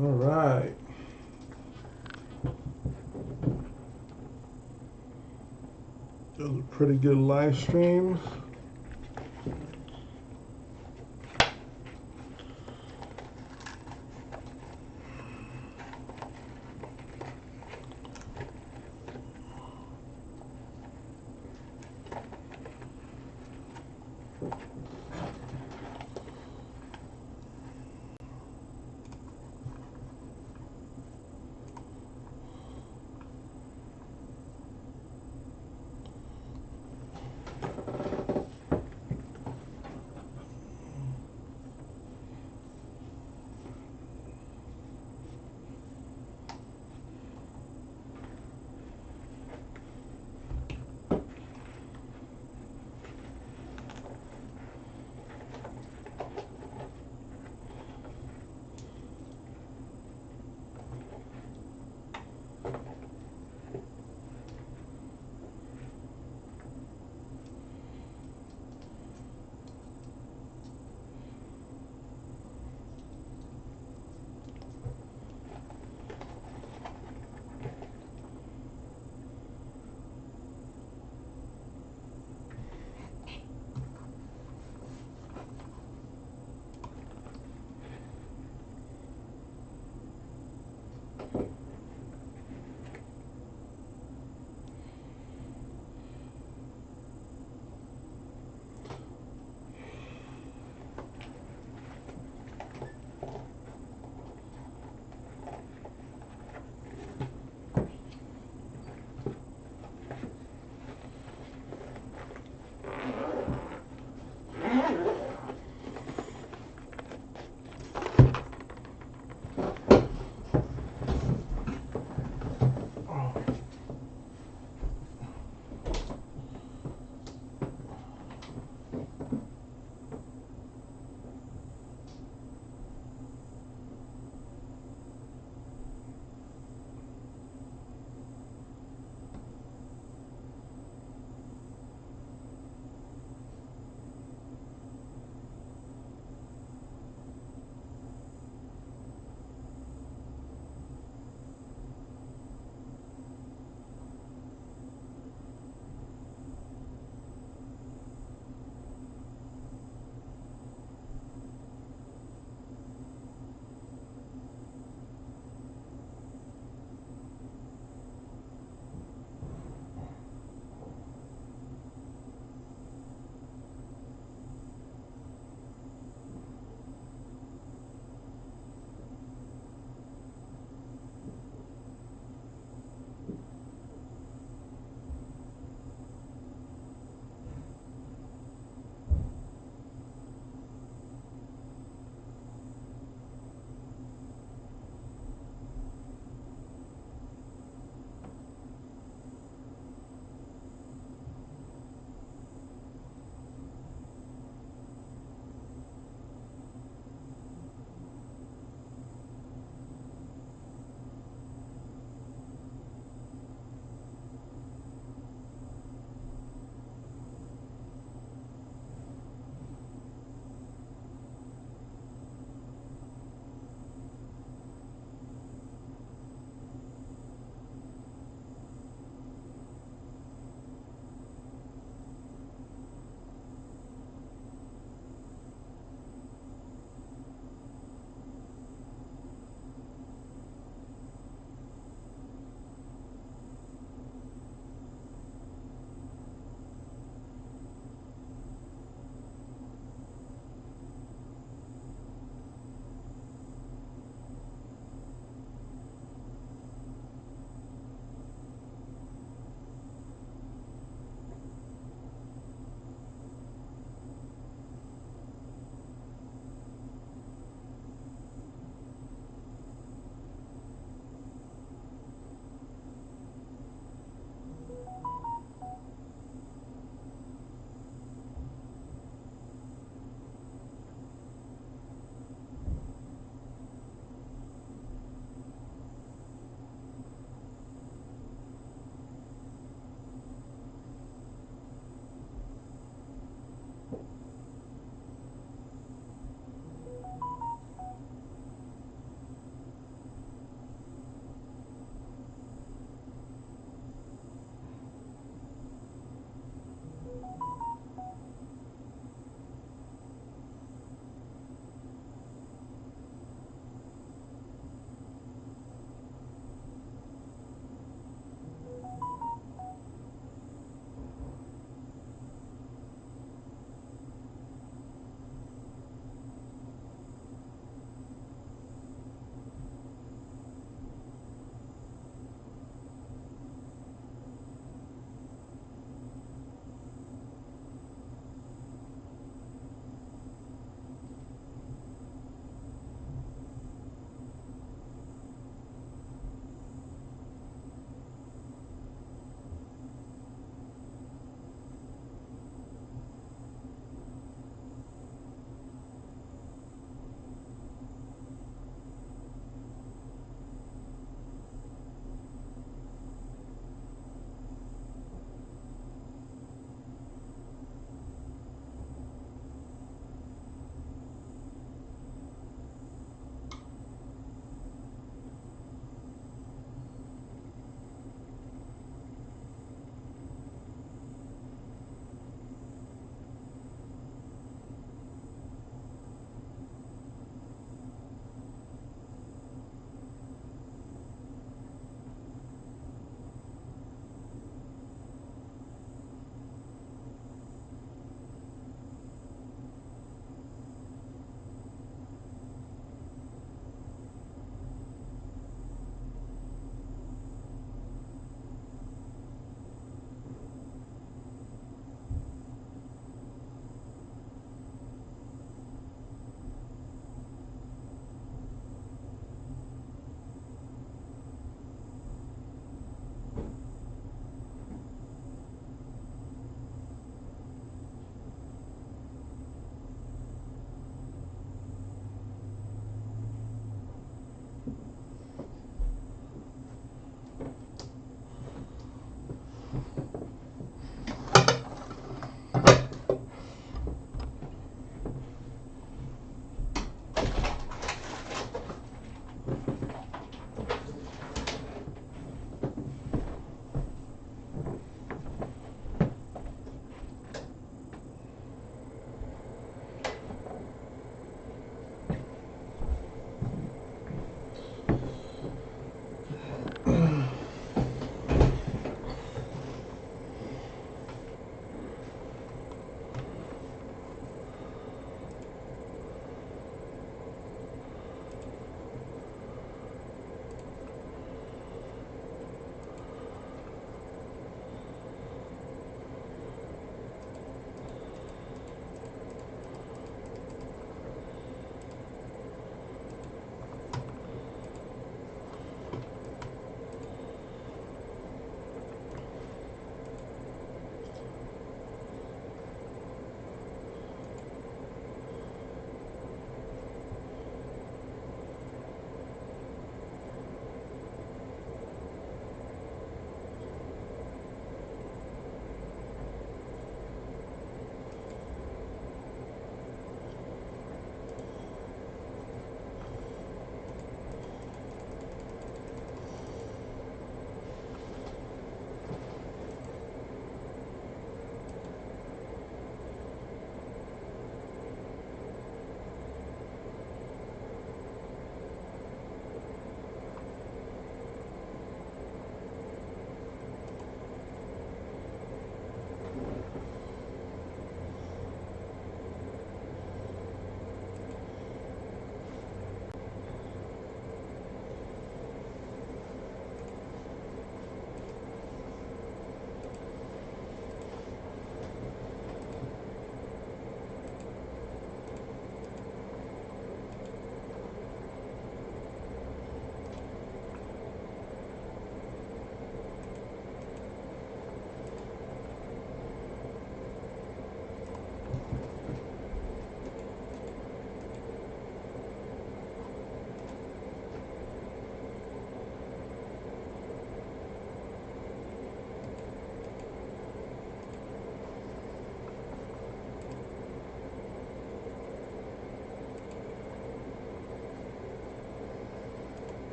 All right. That was a pretty good live stream.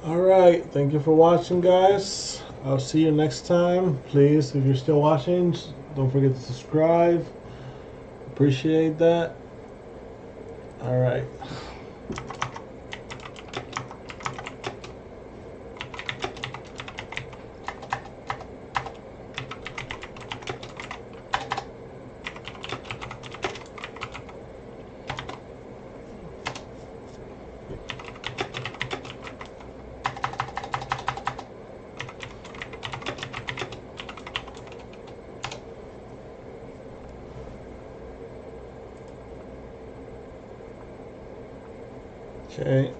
Alright, thank you for watching, guys. I'll see you next time. Please, if you're still watching, don't forget to subscribe. Appreciate that. Alright. Okay.